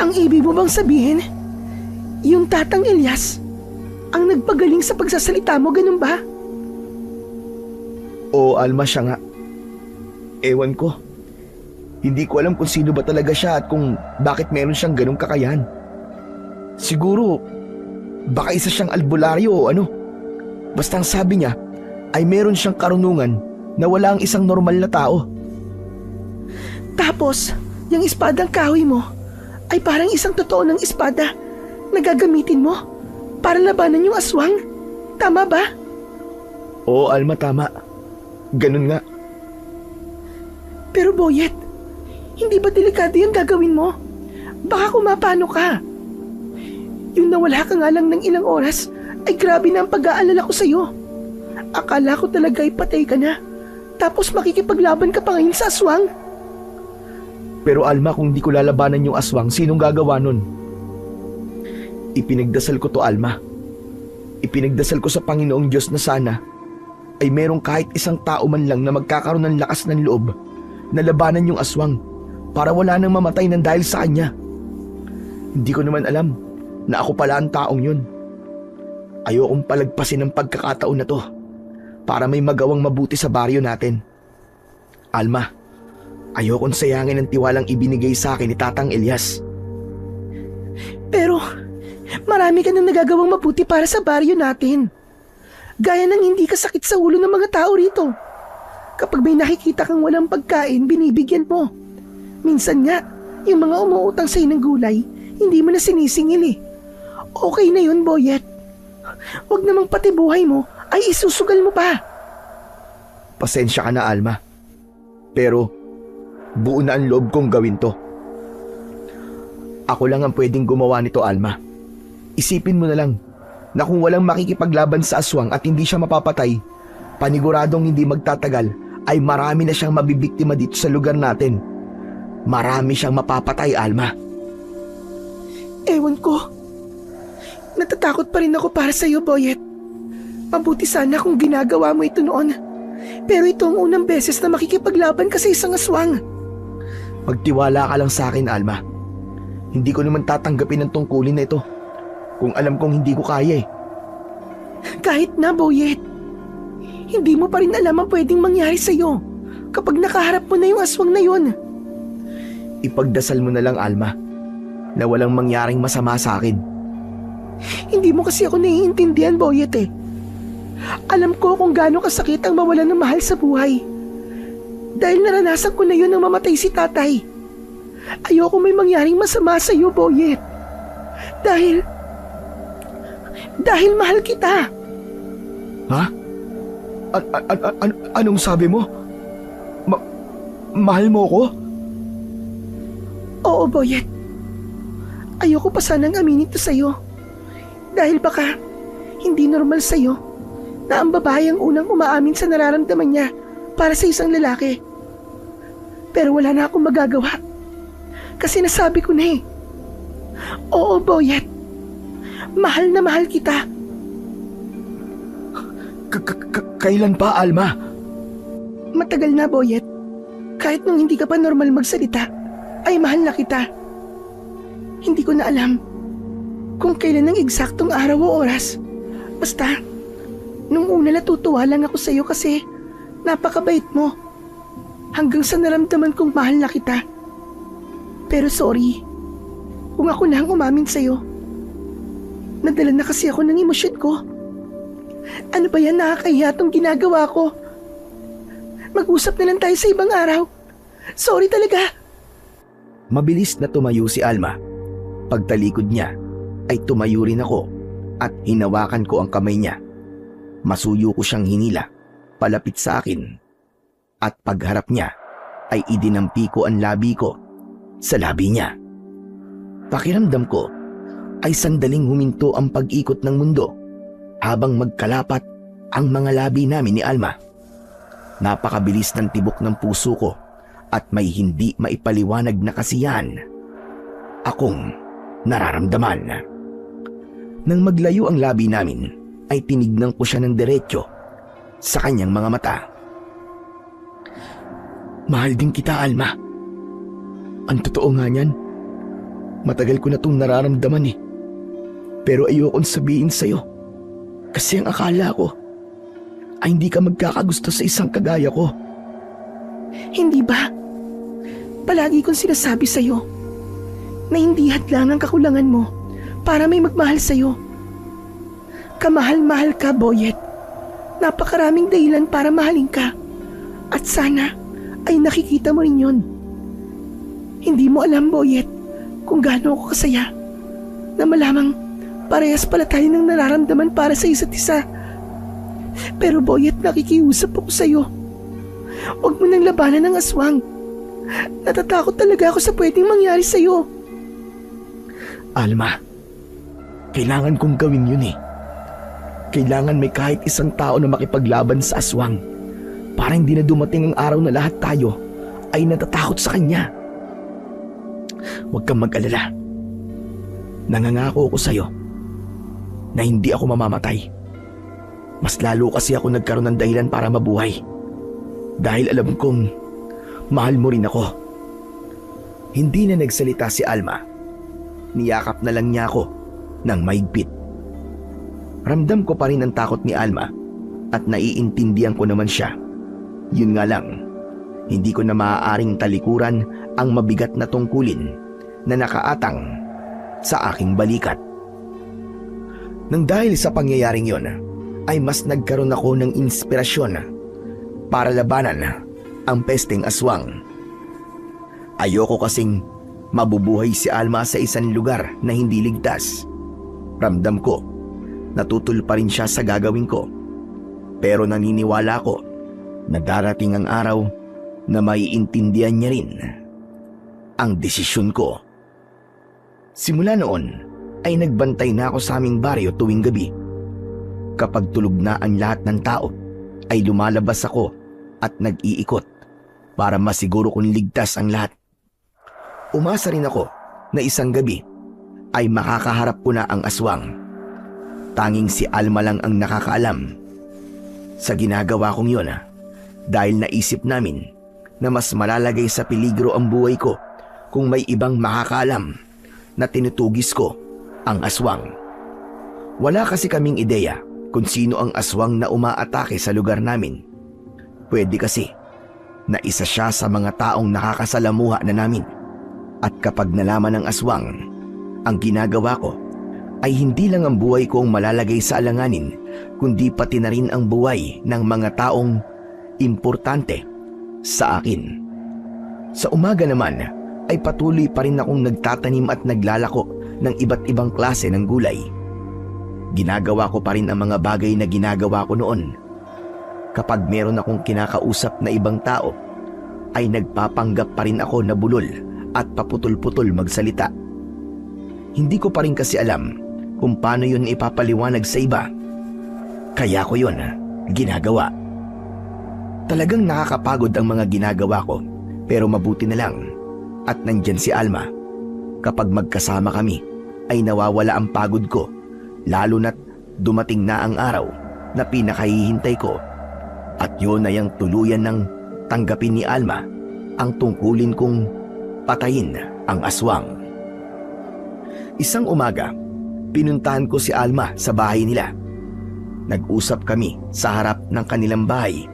Ang ibig mo bang sabihin, yung Tatang Elias ang nagpagaling sa pagsasalita mo, ganun ba? Oo, Alma, siya nga. Ewan ko. Hindi ko alam kung sino ba talaga siya at kung bakit meron siyang ganung kakayahan. Siguro, baka isa siyang albularyo o ano. Basta ang sabi niya ay meron siyang karunungan na wala ang isang normal na tao. Tapos, yung espadang kahoy mo ay parang isang totoo ng espada na gagamitin mo para labanan yung aswang. Tama ba? Oo, Alma, tama. Ganun nga. Pero Boyet, hindi ba delikado yung gagawin mo? Baka kumapano ka. Yung nawala ka nga lang ng ilang oras, ay grabe na ang pag-aalala ko sa'yo. Akala ko talaga ay patay ka na. Tapos makikipaglaban ka pa ngayon sa aswang. Pero Alma, kung di ko lalabanan yung aswang, sinong gagawa nun? Ipinagdasal ko to, Alma. Ipinagdasal ko sa Panginoong Diyos na sana ay merong kahit isang tao man lang na magkakaroon ng lakas ng loob na labanan yung aswang para wala nang mamatay ng dahil sa kanya. Hindi ko naman alam na ako pala ang taong yun. Ayokong palagpasin ang pagkakataon na to para may magawang mabuti sa baryo natin. Alma, ayokong sayangin ang tiwalang ibinigay sa akin ni Tatang Elias. Pero marami ka nang nagagawang mabuti para sa baryo natin. Gaya ng hindi ka sakit sa ulo ng mga tao rito. Kapag may nakikita kang walang pagkain, binibigyan mo. Minsan nga, yung mga umuutang sa'yo ng gulay, hindi mo na sinisingil eh. Okay na yun, Boyet. Huwag namang pati buhay mo ay isusugal mo pa. Pasensya ka na, Alma. Pero buo na ang loob kong gawin to. Ako lang ang pwedeng gumawa nito, Alma. Isipin mo na lang na kung walang makikipaglaban sa aswang at hindi siya mapapatay, paniguradong hindi magtatagal ay marami na siyang mabibiktima dito sa lugar natin. Marami siyang mapapatay, Alma. Ewan ko. Natatakot pa rin ako para sa'yo, Boyet. Mabuti sana kung ginagawa mo ito noon. Pero ito ang unang beses na makikipaglaban ka sa isang aswang. Magtiwala ka lang sa akin, Alma. Hindi ko naman tatanggapin ang tungkulin na ito kung alam kong hindi ko kaya eh. Kahit na, Boyet. Hindi mo pa rin alam ang pwedeng mangyari sa'yo kapag nakaharap mo na yung aswang na yun. Ipagdasal mo na lang, Alma, na walang mangyaring masama sa akin. Hindi mo kasi ako naiintindihan, Boyet eh. Alam ko kung gaano kasakit ang mawalan ng mahal sa buhay. Dahil naranasan ko na yun nang mamatay si tatay. Ayoko may mangyaring masama sa iyo, Boyet. Dahil mahal kita. Ha? Anong sabi mo? Mahal mo ko? Oo, Boyet. Ayoko pa sanang aminin ito sa'yo. Dahil baka hindi normal sa'yo na ang babae ang unang umaamin sa nararamdaman niya para sa isang lalaki. Pero wala na akong magagawa. Kasi nasabi ko na eh. Oo, Boyet. Mahal na mahal kita. Kailan pa, Alma? Matagal na, Boyet. Kahit nung hindi ka pa normal magsalita, ay mahal na kita. Hindi ko na alam kung kailan ang eksaktong araw o oras. Basta, nung una natutuwa lang ako sa iyo kasi napakabait mo. Hanggang sa naramdaman kong mahal na kita. Pero sorry, kung ako na ang umamin sa iyo. Nadala na kasi ako ng emosyon ko. Ano ba yan, nakakahiya tong ginagawa ko? Mag-usap na lang tayo sa ibang araw. Sorry talaga. Mabilis na tumayo si Alma. Pagtalikod niya ay tumayo rin ako at hinawakan ko ang kamay niya. Masuyo ko siyang hinila palapit sa akin at pagharap niya ay idinampi ko ang labi ko sa labi niya. Pakiramdam ko ay sandaling huminto ang pag-ikot ng mundo habang magkalapat ang mga labi namin ni Alma. Napakabilis ng tibok ng puso ko at may hindi maipaliwanag na kasiyahan akong nararamdaman. Nang maglayo ang labi namin, ay tinignan ko siya ng diretso sa kanyang mga mata. Mahal din kita, Alma. Ang totoo nga niyan, matagal ko na itong nararamdaman eh. Pero ayokong sabihin sa'yo kasi ang akala ko ay hindi ka magkakagusto sa isang kagaya ko. Hindi ba? Palagi kong sinasabi sa'yo na hindi hadlang ang kakulangan mo para may magmahal sa'yo. Kamahal-mahal ka, Boyet. Napakaraming dahilan para mahalin ka. At sana ay nakikita mo rin yun. Hindi mo alam, Boyet, kung gaano ako kasaya na malamang parehas pala tayo ng nararamdaman para sa isa't isa. Pero Boyet, nakikiusap ako sa'yo. Huwag mo nang labanan ng aswang. Natatakot talaga ako sa pwedeng mangyari sa'yo. Alma, kailangan kong gawin yun eh. Kailangan may kahit isang tao na makipaglaban sa aswang para hindi na dumating ang araw na lahat tayo ay natatakot sa kanya. Huwag kang mag-alala. Nangangako ako sa'yo na hindi ako mamamatay. Mas lalo kasi ako nagkaroon ng dahilan para mabuhay. Dahil alam kong mahal mo rin ako. Hindi na nagsalita si Alma. Niyakap na lang niya ako ng mahigpit. Ramdam ko pa rin ang takot ni Alma at naiintindihan ko naman siya. Yun nga lang, hindi ko na maaaring talikuran ang mabigat na tungkulin na nakaatang sa aking balikat. Nang dahil sa pangyayaring yon, ay mas nagkaroon ako ng inspirasyon para labanan ang pesteng aswang. Ayoko kasing mabubuhay si Alma sa isang lugar na hindi ligtas. Ramdam ko, natutul pa rin siya sa gagawin ko. Pero naniniwala ko na darating ang araw na maiintindihan niya rin ang desisyon ko. Simula noon ay nagbantay na ako sa aming baryo tuwing gabi. Kapag tulog na ang lahat ng tao, ay lumalabas ako at nag-iikot para masiguro kung ligtas ang lahat. Umasa rin ako na isang gabi ay makakaharap ko na ang aswang. Tanging si Alma lang ang nakakaalam sa ginagawa kong yun, dahil naisip namin na mas malalagay sa peligro ang buhay ko kung may ibang makakaalam na tinutugis ko ang aswang. Wala kasi kaming ideya kung sino ang aswang na umaatake sa lugar namin. Pwede kasi na isa siya sa mga taong nakakasalamuha na namin. At kapag nalaman ng aswang, ang ginagawa ko ay hindi lang ang buhay ko ang malalagay sa alanganin, kundi pati na rin ang buhay ng mga taong importante sa akin. Sa umaga naman ay patuloy pa rin akong nagtatanim at naglalako ng iba't ibang klase ng gulay. Ginagawa ko pa rin ang mga bagay na ginagawa ko noon. Kapag meron akong kinakausap na ibang tao, ay nagpapanggap pa rin ako na bulol at paputol-putol magsalita. Hindi ko pa rin kasi alam kung paano yun ipapaliwanag sa iba. Kaya ko yun ginagawa. Talagang nakakapagod ang mga ginagawa ko, pero mabuti na lang at nandyan si Alma. Kapag magkasama kami ay nawawala ang pagod ko, lalo na't dumating na ang araw na pinakahihintay ko. At yun ay ang tuluyan ng tanggapin ni Alma ang tungkulin kong patayin ang aswang. Isang umaga, pinuntahan ko si Alma sa bahay nila. Nag-usap kami sa harap ng kanilang bahay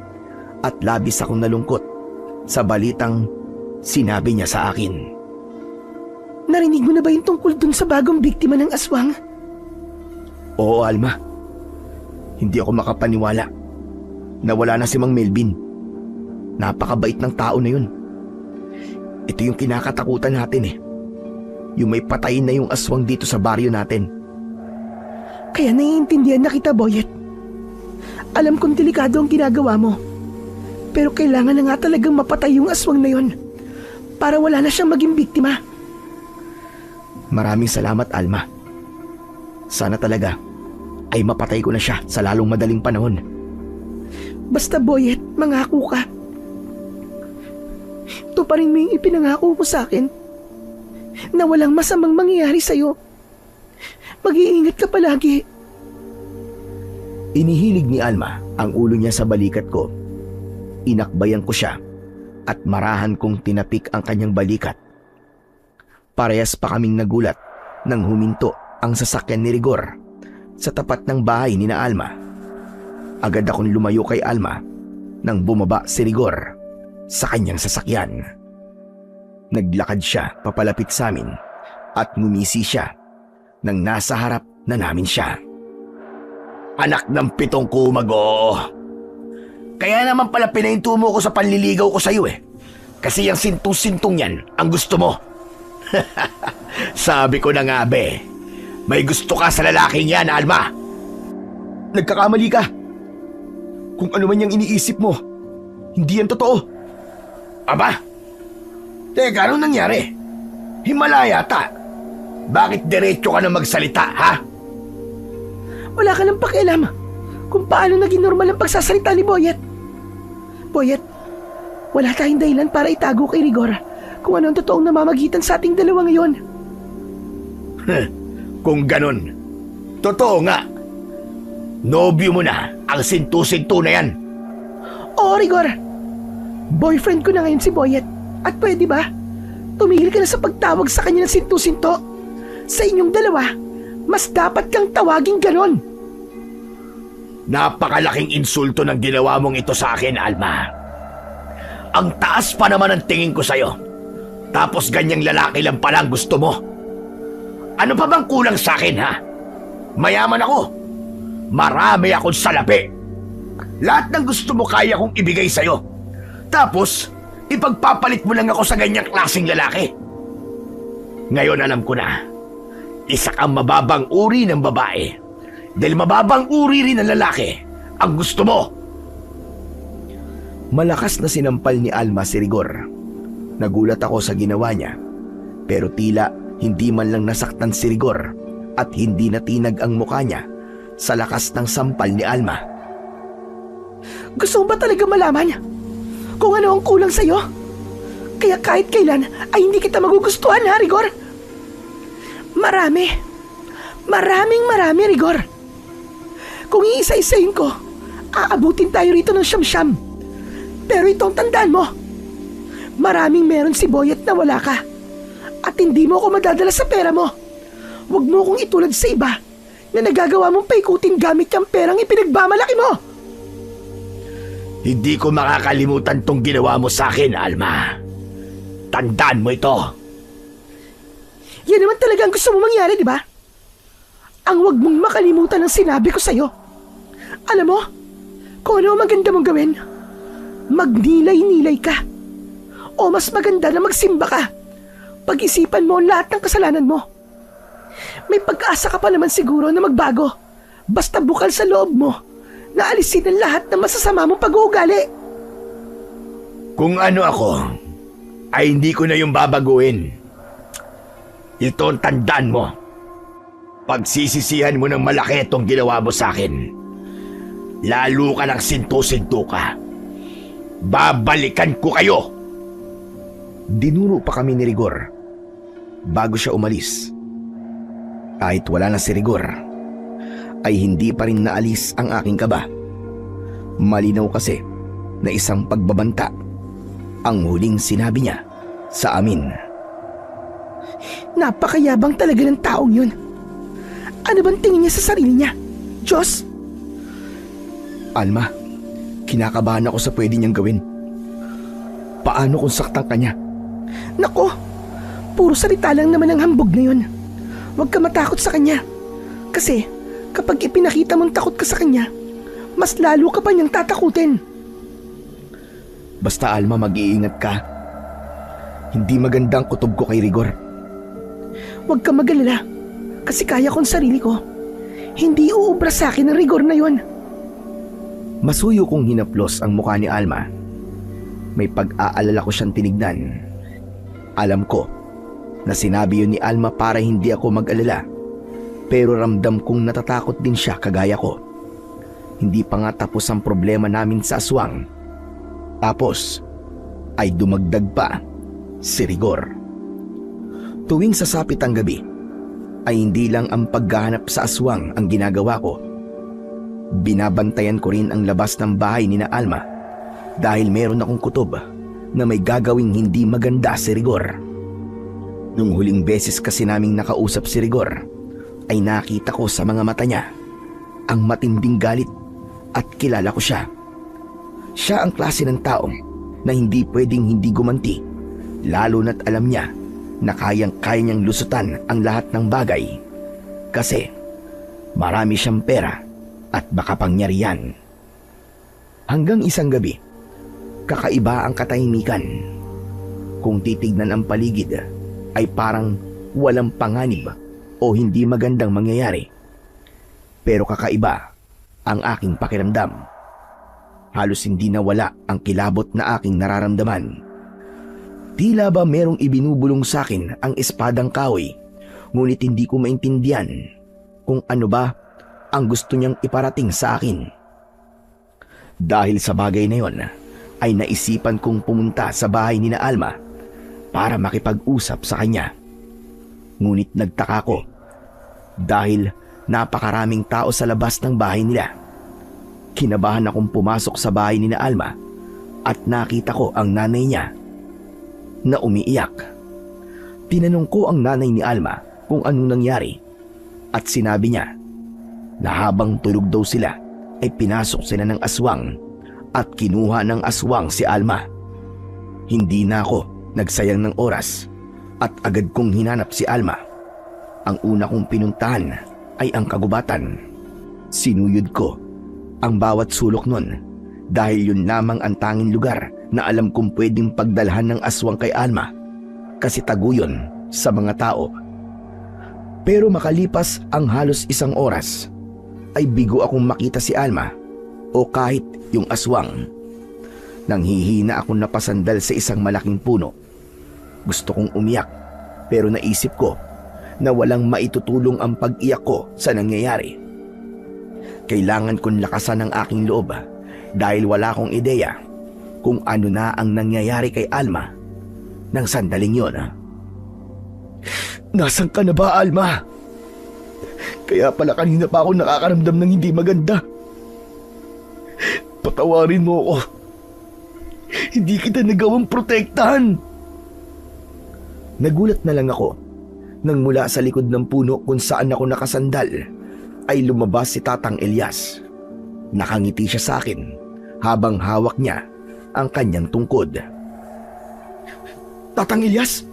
at labis akong nalungkot sa balitang sinabi niya sa akin. Narinig mo na ba yung tungkol dun sa bagong biktima ng aswang? Oo, Alma. Hindi ako makapaniwala na wala na si Mang Melvin. Napakabait ng tao na yun. Ito yung kinakatakutan natin eh. Yung may patayin na yung aswang dito sa baryo natin. Kaya naiintindihan na kita, Boyet. Alam kong delikado ang ginagawa mo. Pero kailangan na nga talagang mapatay yung aswang na yun para wala na siyang maging biktima. Maraming salamat, Alma. Sana talaga ay mapatay ko na siya sa lalong madaling panahon. Basta, Boyet, mangako ka. Tuparin mo yung ipinangako mo sa akin na walang masamang mangyayari sa'yo. Mag-iingat ka palagi. Inihilig ni Alma ang ulo niya sa balikat ko. Inakbayan ko siya at marahan kong tinapik ang kanyang balikat. Parehas pa kaming nagulat nang huminto ang sasakyan ni Rigor sa tapat ng bahay ni na Alma. Agad akong lumayo kay Alma nang bumaba si Rigor sa kanyang sasakyan. Naglakad siya papalapit sa amin at ngumisi siya nang nasa harap na namin siya. Anak ng pitong kumago. Kaya naman pala pinahinto mo ko sa panliligaw ko sa'yo eh. Kasi yung sintong-sintong yan ang gusto mo. Sabi ko na nga be, may gusto ka sa lalaking yan, Alma. Nagkakamali ka. Kung ano man yung iniisip mo, hindi yan totoo. Aba? Teka, anong nangyari? Himala yata. Bakit diretso ka na magsalita, ha? Wala ka nang pakialam kung paano naging normal ang pagsasalita ni Boyet. Boyet, wala tayong dahilan para itago kay Rigor kung ano ang totoong namamagitan sa ating dalawa ngayon. Kung ganun, totoo nga Nobyo mo na ang sintu-sintu na yan. Oo, Rigor. Boyfriend ko na ngayon si Boyet. At pwede ba? Tumigil ka na sa pagtawag sa kanya ng sintu-sinto. Sa inyong dalawa, mas dapat kang tawaging ganon. Napakalaking insulto ng ginawa mong ito sa akin, Alma. Ang taas pa naman ang tingin ko sa'yo. Tapos ganyang lalaki lang pala ang gusto mo. Ano pa bang kulang sa akin, ha? Mayaman ako. Marami akong salapi. Lahat ng gusto mo kaya kong ibigay sa'yo. Tapos, ipagpapalit mo lang ako sa ganyang klaseng lalaki. Ngayon alam ko na, isa kang mababang uri ng babae. Dahil mababang uri rin ng lalaki ang gusto mo. Malakas na sinampal ni Alma si Rigor. Nagulat ako sa ginawa niya, pero tila hindi man lang nasaktan si Rigor at hindi natinag ang mukha niya sa lakas ng sampal ni Alma. Gusto mo ba talaga malaman kung ano ang kulang sa'yo? Kaya kahit kailan ay hindi kita magugustuhan, ha, Rigor? Maraming Rigor. Kung iisa-isahin ko, aabutin tayo rito ng siyam-siyam. Pero itong tandaan mo, maraming meron si Boyet na wala ka. At hindi mo ako madadala sa pera mo. Huwag mo akong itulad sa iba na nagagawa mong paikutin gamit yung perang ipinagmamalaki mo. Hindi ko makakalimutan tong ginawa mo sa akin, Alma. Tandaan mo ito. Yan naman talaga ang gusto mo mangyari, di ba? Ang huwag mong makalimutan ang sinabi ko sa'yo. Alam mo, kung ano ang maganda mong gawin, magnilay-nilay ka. O mas maganda na magsimba ka. Pag-isipan mo ang lahat ng kasalanan mo. May pag-asa ka pa naman siguro na magbago. Basta bukal sa loob mo na alisin ang lahat ng masasama mong pag-uugali. Kung ano ako, ay hindi ko na yung babaguhin. Ito ang tandaan mo. Pagsisisihan mo ng malaki itong ginawa mo sa akin. Lalo ka ng sintu-sintu ka. Babalikan ko kayo. Dinuro pa kami ni Rigor bago siya umalis. Kahit wala na si Rigor, ay hindi pa rin naalis ang aking kaba. Malinaw kasi na isang pagbabanta ang huling sinabi niya sa amin. Napakayabang talaga ng taong yun. Ano bang tingin niya sa sarili niya? Diyos? Alma, kinakabahan ako sa pwede niyang gawin. Paano kung saktan ka niya? Nako, puro salita lang naman ang hambog na yun. Huwag ka matakot sa kanya. Kasi kapag ipinakita mong takot ka sa kanya, mas lalo ka pa niyang tatakutin. Basta Alma, mag-iingat ka. Hindi magandang kutob ko kay Rigor. Huwag ka mag-alala, kasi kaya kong sarili ko. Hindi uubra sa akin ang Rigor na yun. Masuyo kong hinaplos ang mukha ni Alma. May pag-aalala ko siyang tinignan. Alam ko na sinabi yun ni Alma para hindi ako mag-alala. Pero ramdam kong natatakot din siya kagaya ko. Hindi pa nga tapos ang problema namin sa aswang. Tapos ay dumagdag pa si Rigor. Tuwing sasapit ang gabi, ay hindi lang ang paghahanap sa aswang ang ginagawa ko. Binabantayan ko rin ang labas ng bahay ni na Alma dahil meron akong kutob na may gagawing hindi maganda si Rigor. Nung huling beses kasi naming nakausap si Rigor, ay nakita ko sa mga mata niya ang matinding galit at kilala ko siya. Siya ang klase ng taong na hindi pwedeng hindi gumanti, lalo na't alam niya na kayang-kaya niyang lusutan ang lahat ng bagay kasi marami siyang pera at makapangyarihan. Hanggang isang gabi, kakaiba ang katahimikan. Kung titignan ang paligid, ay parang walang panganib o hindi magandang mangyayari. Pero kakaiba ang aking pakiramdam. Halos hindi nawala ang kilabot na aking nararamdaman. Tila ba merong ibinubulong sa akin ang espadang kahoy, ngunit hindi ko maintindihan kung ano ba ang gusto niyang iparating sa akin. Dahil sa bagay na yon, ay naisipan kong pumunta sa bahay ni na Alma para makipag-usap sa kanya. Ngunit nagtaka ko dahil Napakaraming tao sa labas ng bahay nila. Kinabahan akong pumasok sa bahay ni na Alma at nakita ko ang nanay niya na umiiyak. Tinanong ko ang nanay ni Alma kung anong nangyari at sinabi niya na habang tulog daw sila ay pinasok sila ng aswang at kinuha ng aswang si Alma. Hindi na ako nagsayang ng oras at agad kong hinanap si Alma. Ang una kong pinuntahan ay ang kagubatan. Sinuyod ko ang bawat sulok nun dahil yun lamang ang tanging lugar na alam kong pwedeng pagdalhan ng aswang kay Alma kasi taguyon sa mga tao. Pero makalipas ang halos isang oras ay bigo akong makita si Alma o kahit yung aswang. Nanghihina akong napasandal sa isang malaking puno. Gusto kong umiyak pero naisip ko na walang maitutulong ang pag-iyak ko sa nangyayari. Kailangan kong lakasan ang aking loob dahil wala akong ideya kung ano na ang nangyayari kay Alma nang sandaling yon. Nasaan ka na ba, Alma? Kaya pala kanina pa ako nakakaramdam ng hindi maganda. Patawarin mo ako. Hindi kita nagawang protektahan. Nagulat na lang ako nang mula sa likod ng puno kung saan ako nakasandal ay lumabas si Tatang Elias. Nakangiti siya sa akin habang hawak niya ang kanyang tungkod. Tatang Elias?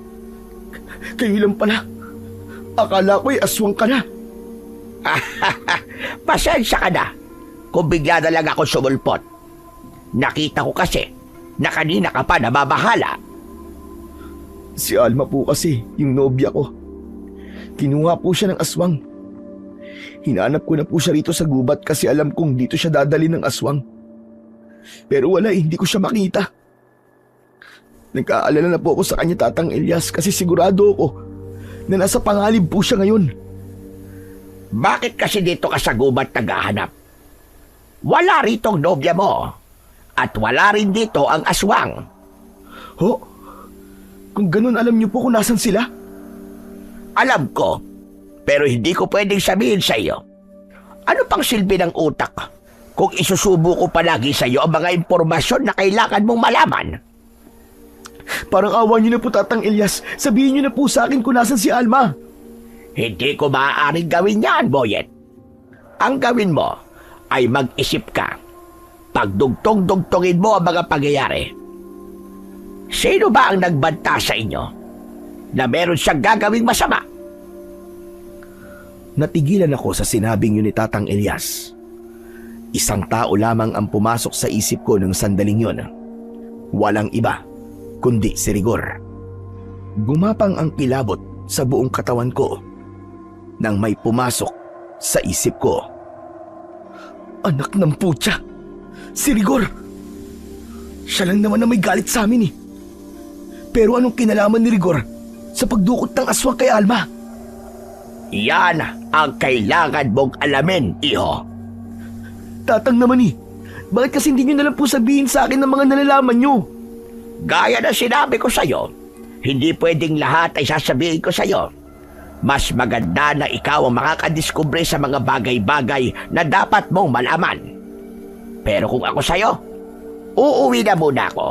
Kayo lang pala. Akala ko'y aswang ka na. Pasensya ka na kung bigla na lang ako sumulpot. Nakita ko kasi na kanina ka pa nababahala. Si Alma po kasi, yung nobya ko. Kinuha po siya ng aswang. Hinanap ko na po siya rito sa gubat kasi alam kong dito siya dadali ng aswang. Pero wala hindi ko siya makita. Nagkaalala na po ako sa kanya, Tatang Elias, kasi sigurado ako na nasa pangalib po siya ngayon. Bakit kasi dito ka sa gubat naghahanap? Wala ritong nobya mo. At wala rin dito ang aswang. Ho? Kung ganun, alam niyo po kung nasan sila? Alam ko, pero hindi ko pwedeng sabihin sa iyo. Ano pang silbi ng utak kung isusubo ko palagi sa iyo ang mga impormasyon na kailangan mong malaman? Parang awa niyo na po, Tatang Elias. Sabihin niyo na po sa akin kung nasan si Alma. Hindi ko maaaring gawin yan, Boyet. Ang gawin mo ay mag-isip ka. Pagdugtong-dugtongin mo ang mga pangyayari. Sino ba ang nagbanta sa inyo na meron siyang gagawing masama? Natigilan ako sa sinabing yun ni Tatang Elias. Isang tao lamang ang pumasok sa isip ko ng sandaling yun. Walang iba kundi si Rigor. Gumapang ang kilabot sa buong katawan ko nang may pumasok sa isip ko. Anak ng putya! Si Rigor! Siya lang naman na may galit sa amin eh. Pero anong kinalaman ni Rigor sa pagdukot ng aswang kay Alma? Yan ang kailangan mong alamin, iho. Tatang naman eh. Bakit kasi hindi nyo nalang po sabihin sa akin ng mga nalalaman nyo? Gaya na sinabi ko sa'yo, hindi pwedeng lahat ay sasabihin ko sa'yo. Mas maganda na ikaw ang makakadiskubre sa mga bagay-bagay na dapat mong malaman. Pero kung ako sa'yo, uuwi na muna ako.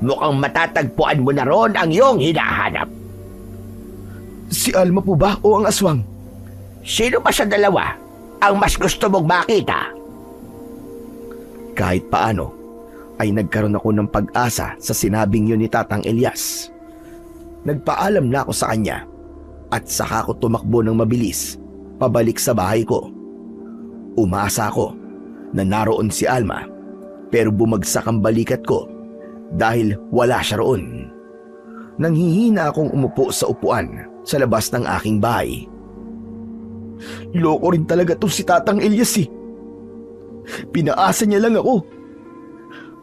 Mukhang matatagpuan mo na ron ang iyong hinahanap. Si Alma po ba o ang aswang? Sino ba sa dalawa ang mas gusto mong makita? Kahit paano, ay nagkaroon ako ng pag-asa sa sinabing yun ni Tatang Elias. Nagpaalam na ako sa kanya at saka ko tumakbo ng mabilis pabalik sa bahay ko. Umasa ako na naroon si Alma pero bumagsak ang balikat ko dahil wala siya roon. Nanghihina akong umupo sa upuan sa labas ng aking bahay. Loko rin talaga to si Tatang Elias eh. Pinaasa niya lang ako.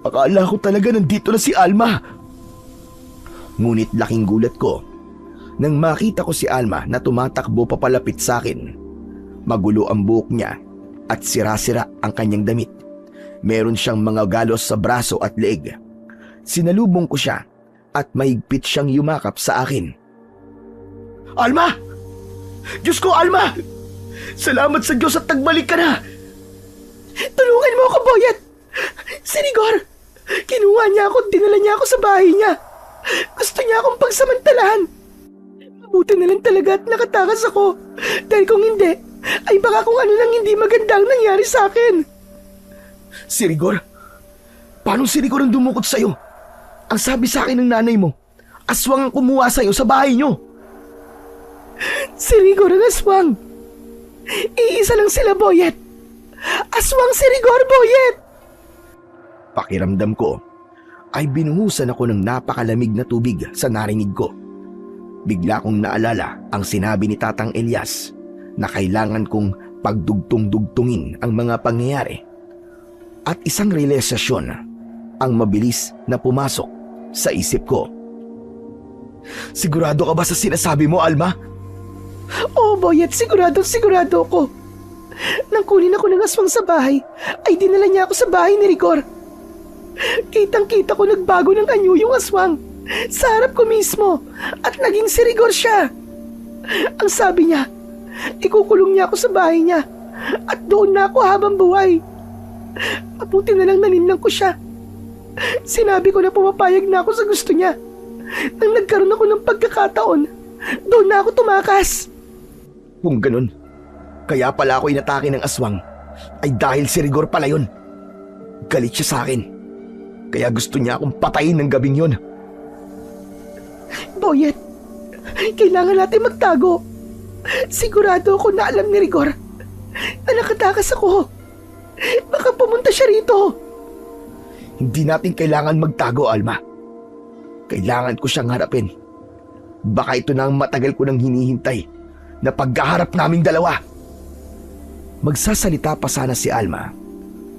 Akala ko talaga nandito na si Alma. Ngunit laking gulat ko nang makita ko si Alma na tumatakbo papalapit sa akin. Magulo ang buhok niya at sira-sira ang kanyang damit. Meron siyang mga galos sa braso at leeg. Sinalubong ko siya at mahigpit siyang yumakap sa akin. Alma! Diyos ko, Alma! Salamat sa Diyos at nagbalik ka na! Tulungan mo ako, Boyet! Si Rigor! Kinuha niya ako at dinala niya ako sa bahay niya. Gusto niya akong pagsamantalahan. Mabuti na lang talaga at nakatakas ako. Dahil kung hindi, ay baka kung ano nang hindi maganda ang nangyari sa akin. Si Rigor? Paano si Rigor ang dumukot sa'yo? Ang sabi sa akin ng nanay mo, aswang ang kumuha sa'yo sa bahay niyo. Si Rigor ang aswang. Iisa lang sila, Boyet. Aswang si Rigor, Boyet! Pakiramdam ko ay binuhusan ako ng napakalamig na tubig sa narinig ko. Bigla kong naalala ang sinabi ni Tatang Elias na kailangan kong pagdugtong-dugtungin ang mga pangyayari. At isang realisasyon ang mabilis na pumasok sa isip ko. Sigurado ka ba sa sinasabi mo, Alma? Oo, Boyet, sigurado ko. Nang kunin ako ng aswang sa bahay, ay dinala niya ako sa bahay ni Rigor. Kitang-kita ko nagbago ng anyo yung aswang sa harap ko mismo at naging si Rigor siya. Ang sabi niya, ikukulong niya ako sa bahay niya at doon na ako habang buhay. Mabuti na lang naninlang ko siya. Sinabi ko na pumapayag na ako sa gusto niya. Nang nagkaroon ako ng pagkakataon, doon na ako tumakas. Kung ganun, kaya pala ako inatake ng aswang, ay dahil si Rigor pala yun. Galit siya sa akin. Kaya gusto niya akong patayin ng gabing yun. Boyet, kailangan natin magtago. Sigurado ako na alam ni Rigor na nakatakas ako. Baka pumunta siya rito. Hindi natin kailangan magtago, Alma. Kailangan ko siyang harapin. Baka ito na ang matagal ko nang hinihintay na pagkaharap naming dalawa. Magsasalita pa sana si Alma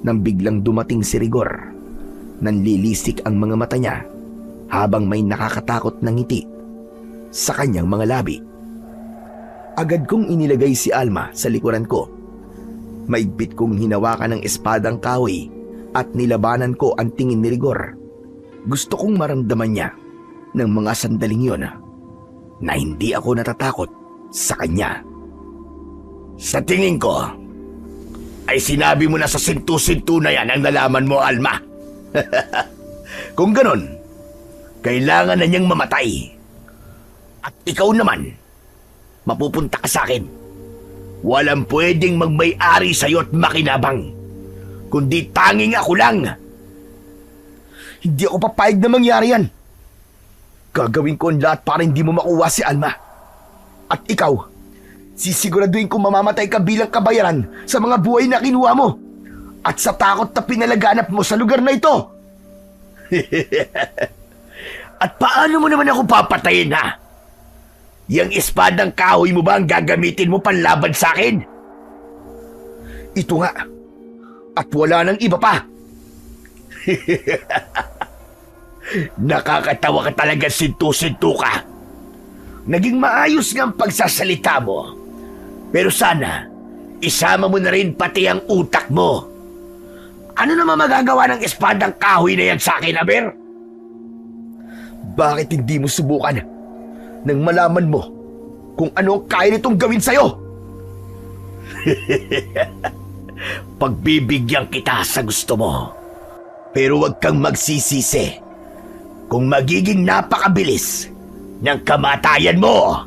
nang biglang dumating si Rigor. Nanlilisik ang mga mata niya habang may nakakatakot na ngiti sa kanyang mga labi. Agad kong inilagay si Alma sa likuran ko. Maigpit kong hinawakan ng espadang kahoy at nilabanan ko ang tingin ni Rigor. Gusto kong maramdaman niya ng mga sandaling yon na hindi ako natatakot sa kanya. Sa tingin ko, ay sinabi mo na sa sintu-sintu na yan ang nalaman mo, Alma. Kung ganon, kailangan na niyang mamatay. At ikaw naman, mapupunta ka sa akin. Walang pwedeng magmay-ari sa'yo at makinabang, kundi tanging ako lang. Hindi ako papayag na mangyari yan. Gagawin ko ang lahat para hindi mo makuha si Alma. At ikaw, sisiguraduhin kong mamamatay ka bilang kabayaran sa mga buhay na kinuha mo at sa takot na pinalaganap mo sa lugar na ito. At paano mo naman ako papatayin, ha? Yang espadang kahoy mo ba ang gagamitin mo panlaban sa akin? Ito nga. At wala nang iba pa. Nakakatawa ka talaga, sintu-sintu ka. Naging maayos nga ang pagsasalita mo. Pero sana, isama mo na rin pati ang utak mo. Ano naman magagawa ng espadang kahoy na yan sa akin, Aber? Bakit hindi mo subukan nang malaman mo kung ano ang kaya nitong gawin sa'yo? Pagbibigyan kita sa gusto mo. Pero huwag kang magsisisi kung magiging napakabilis ng kamatayan mo.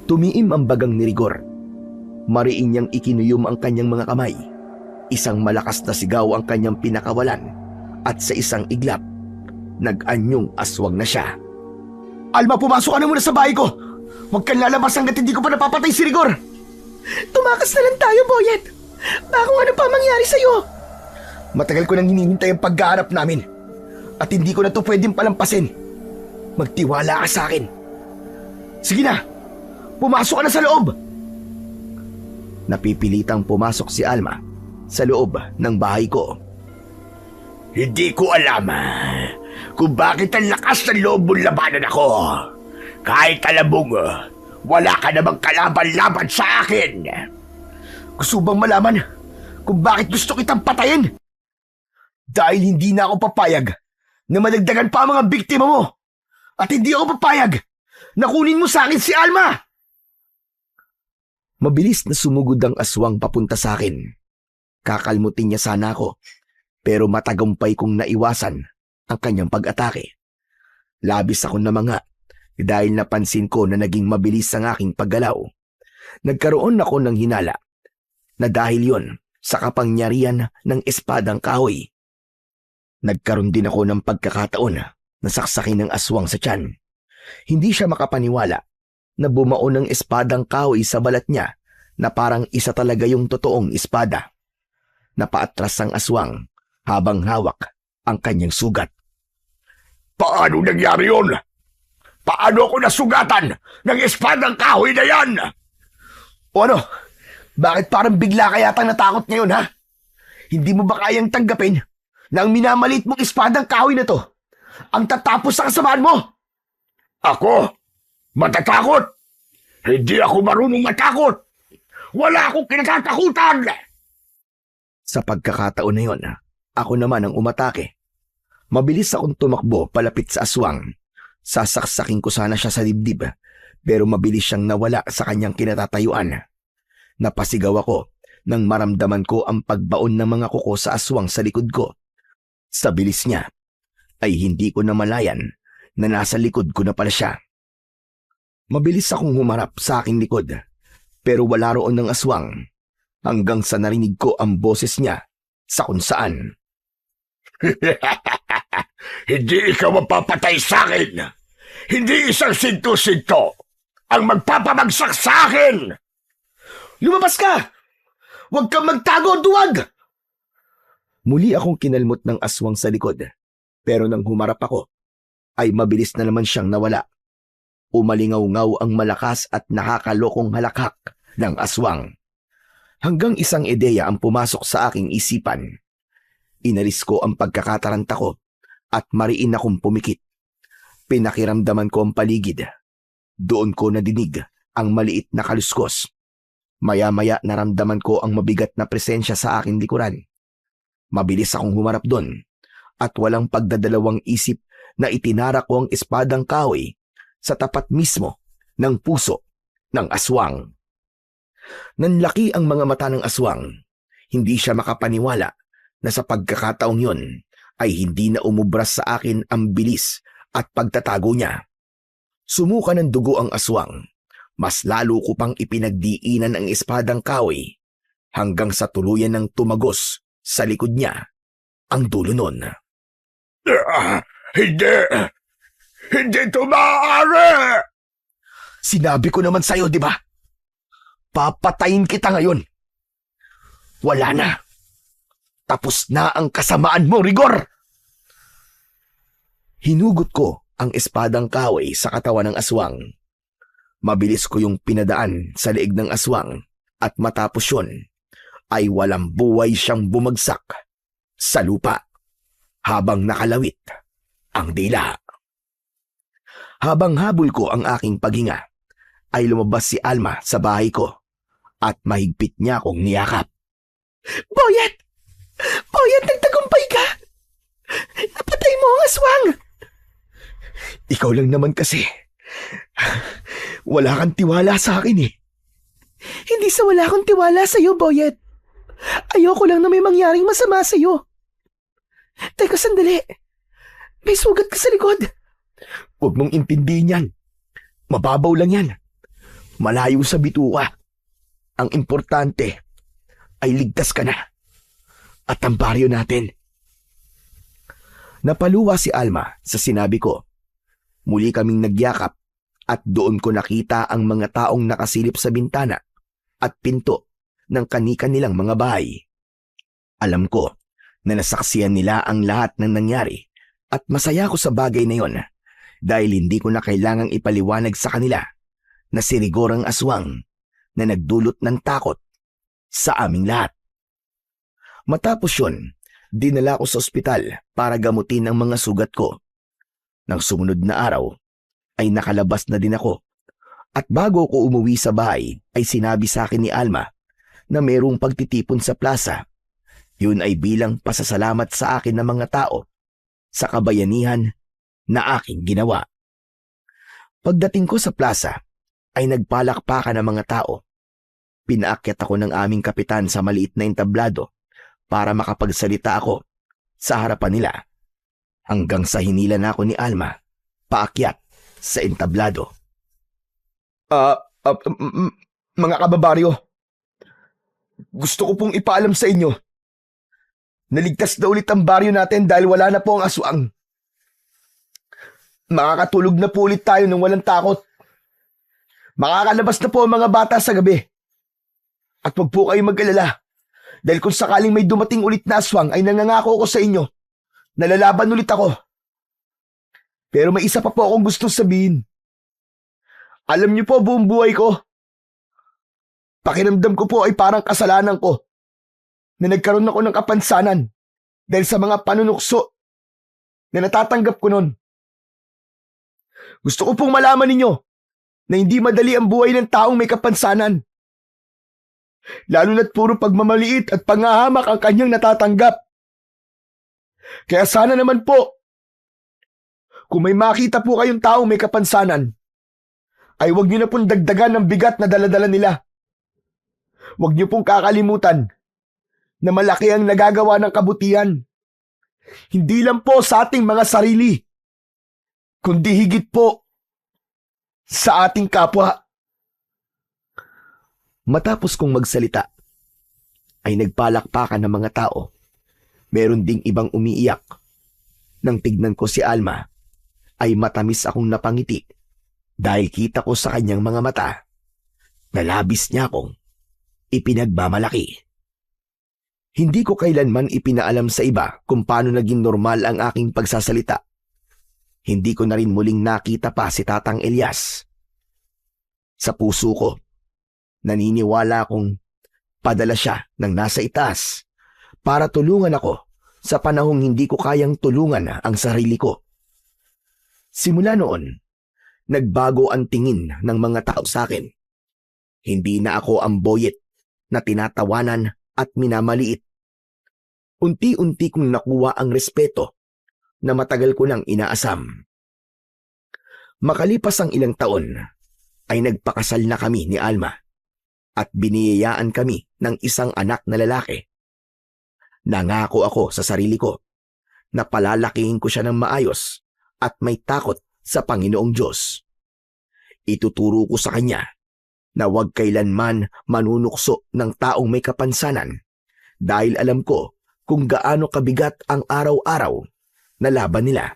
Tumiim ang bagang ni Rigor. Mariin niyang ikinuyom ang kanyang mga kamay. Isang malakas na sigaw ang kanyang pinakawalan at sa isang iglap, nag-anyong aswang na siya. Alma, pumasok ka na muna sa bahay ko. Huwag kang lalabas hanggat hindi ko pa napapatay si Rigor. Tumakas na lang tayo, Boyet. Baka ano pa mangyari sa'yo. Matagal ko nang hinihintay ang pagkaharap namin. At hindi ko na to pwedeng palampasin. Magtiwala ka sa akin. Sige na, pumasok ka na sa loob. Napipilitang pumasok si Alma sa loob ng bahay ko. Hindi ko alam kung bakit ang lakas ng loob mong labanan ako. Kahit alam mong wala ka namang kalaban-laban sa akin. Gusto bang malaman kung bakit gusto kitang patayin? Dahil hindi na ako papayag na madagdagan pa ang mga biktima mo. At hindi ako papayag na kunin mo sa akin si Alma. Mabilis na sumugod ang aswang papunta sa akin. Kakalmutin niya sana ako, pero matagumpay kong naiwasan ang kanyang pag-atake. Labis ako namanga dahil napansin ko na naging mabilis ang aking paggalaw. Nagkaroon ako ng hinala na dahil yon sa kapangyarihan ng espadang kahoy. Nagkaroon din ako ng pagkakataon na saksakin ng aswang sa tiyan. Hindi siya makapaniwala na bumao ng espadang kahoy sa balat niya na parang isa talaga yung totoong espada. Napaatras ang aswang habang hawak ang kanyang sugat. Paano nangyari yun? Paano ako nasugatan ng espadang kahoy na yan? O ano? Bakit parang bigla ka yatang natakot ngayon, ha? Hindi mo ba kayang tanggapin na ang minamalit mong espadang kahoy na to ang tatapos sa kasamaan mo? Ako? Matatakot? Hindi ako marunong matakot. Wala akong kinatatakutan. Sa pagkakataon na yon, ako naman ang umatake. Mabilis akong tumakbo palapit sa aswang. Sasaksakin ko sana siya sa dibdib, pero mabilis siyang nawala sa kanyang kinatatayuan. Napasigaw ako nang maramdaman ko ang pagbaon ng mga kuko sa aswang sa likod ko. Sa bilis niya, ay hindi ko namalayan na nasa likod ko na pala siya. Mabilis akong humarap sa aking likod, pero wala roon ng aswang, hanggang sa narinig ko ang boses niya sa kung saan. Hindi ikaw ang papatay sa akin. Hindi isang sinto-sinto ang magpapabagsak sa akin. Lumabas ka! Huwag kang magtago, duwag! Muli akong kinalmot ng aswang sa likod, pero nang humarap ako, ay mabilis na naman siyang nawala. Umalingaw-ngaw ang malakas at nakakalokong halakhak ng aswang. Hanggang isang ideya ang pumasok sa aking isipan. Inalis ko ang pagkakataranta ko at mariin akong pumikit. Pinakiramdaman ko ang paligid. Doon ko nadinig ang maliit na kaluskos. Maya-maya naramdaman ko ang mabigat na presensya sa aking likuran. Mabilis akong humarap doon at walang pagdadalawang isip na itinara ko ang espadang kahoy sa tapat mismo ng puso ng aswang. Nanlaki ang mga mata ng aswang. Hindi siya makapaniwala na sa pagkakataong yon ay hindi na umubras sa akin ang bilis at pagtatago niya. Sumuka ng dugo ang aswang. Mas lalo ko pang ipinagdiinan ang espadang kahoy hanggang sa tuluyan ng tumagos sa likod niya ang dulo nun. Hindi! Hindi ito maaari! Sinabi ko naman sa'yo, di ba? Papatayin kita ngayon. Wala na. Tapos na ang kasamaan mo, Rigor! Hinugot ko ang espadang kahoy sa katawan ng aswang. Mabilis ko yung pinadaan sa leeg ng aswang at matapos yun ay walang buhay siyang bumagsak sa lupa habang nakalawit ang dila. Habang habol ko ang aking paghinga ay lumabas si Alma sa bahay ko at mahigpit niya akong niyakap. Boyet! Boyet, nagtagumpay ka! Napatay mo ang aswang! Ikaw lang naman kasi. Wala kang tiwala sa akin eh. Hindi sa wala akong tiwala sa'yo, Boyet. Ayoko lang na may mangyaring masama sa'yo. Teka, sandali. May sugat ka sa likod. Huwag mong intindihin yan. Mababaw lang yan. Malayo sa bituka. Ang importante ay ligtas ka na. At ang baryo natin. Napaluwa si Alma sa sinabi ko. Muli kaming nagyakap at doon ko nakita ang mga taong nakasilip sa bintana at pinto ng kani-kanilang mga bahay. Alam ko na nasaksiyan nila ang lahat ng nangyari at masaya ko sa bagay na yon dahil hindi ko na kailangang ipaliwanag sa kanila na si Rigor ang aswang na nagdulot ng takot sa aming lahat. Matapos yun, dinala ko sa ospital para gamutin ang mga sugat ko. Nang sumunod na araw, ay nakalabas na din ako. At bago ko umuwi sa bahay, ay sinabi sa akin ni Alma na mayroong pagtitipon sa plaza. Yun ay bilang pasasalamat sa akin ng mga tao sa kabayanihan na aking ginawa. Pagdating ko sa plaza, ay nagpalakpakan ng mga tao. Pinaakyat ako ng aming kapitan sa maliit na entablado para makapagsalita ako sa harapan nila hanggang sa hinila na ako ni Alma paakyat sa entablado. Mga kababaryo, gusto ko pong ipaalam sa inyo. Naligtas na ulit ang baryo natin dahil wala na po ang aswang. Makakatulog na po ulit tayo nang walang takot. Makakalabas na po ang mga bata sa gabi. At wag po kayo mag-alala dahil kung sakaling may dumating ulit na aswang ay nangangako ko sa inyo na lalaban ulit ako. Pero may isa pa po akong gustong sabihin. Alam niyo po buong buhay ko, pakiramdam ko po ay parang kasalanan ko na nagkaroon ako ng kapansanan dahil sa mga panunukso na natatanggap ko nun. Gusto ko pong malaman ninyo na hindi madali ang buhay ng taong may kapansanan. Lalo na't puro pagmamaliit at pangahamak ang kanyang natatanggap. Kaya sana naman po, kung may makita po kayong taong may kapansanan, ay huwag niyo na pong dagdagan ng bigat na daladala nila. Huwag niyo pong kakalimutan na malaki ang nagagawa ng kabutihan. Hindi lang po sa ating mga sarili, kundi higit po sa ating kapwa. Matapos kong magsalita, ay nagpalakpakan ng mga tao. Meron ding ibang umiiyak. Nang tignan ko si Alma, ay matamis akong napangiti dahil kita ko sa kanyang mga mata na labis niya akong ipinagmamalaki. Hindi ko kailanman ipinaalam sa iba kung paano naging normal ang aking pagsasalita. Hindi ko na rin muling nakita pa si Tatang Elias. Sa puso ko, naniniwala akong padala siya ng nasa itaas para tulungan ako sa panahong hindi ko kayang tulungan ang sarili ko. Simula noon, nagbago ang tingin ng mga tao sa akin. Hindi na ako ang boyet na tinatawanan at minamaliit. Unti-unti kong nakuha ang respeto na matagal ko nang inaasam. Makalipas ang ilang taon, ay nagpakasal na kami ni Alma at biniyayaan kami ng isang anak na lalaki. Nangako ako sa sarili ko na palalakihin ko siya ng maayos at may takot sa Panginoong Diyos. Ituturo ko sa kanya na huwag kailanman manunukso ng taong may kapansanan dahil alam ko kung gaano kabigat ang araw-araw na laban nila.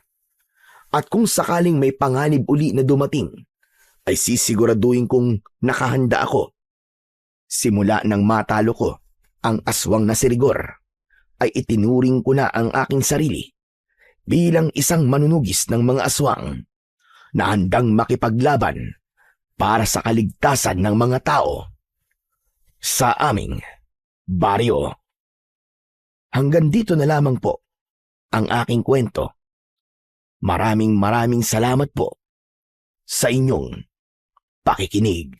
At kung sakaling may panganib uli na dumating, ay sisiguraduhin kong nakahanda ako. Simula nang matalo ko ang aswang na si Rigor, ay itinuring ko na ang aking sarili bilang isang manunugis ng mga aswang na handang makipaglaban para sa kaligtasan ng mga tao sa aming baryo. Hanggang dito na lamang po ang aking kwento. Maraming salamat po sa inyong pakikinig.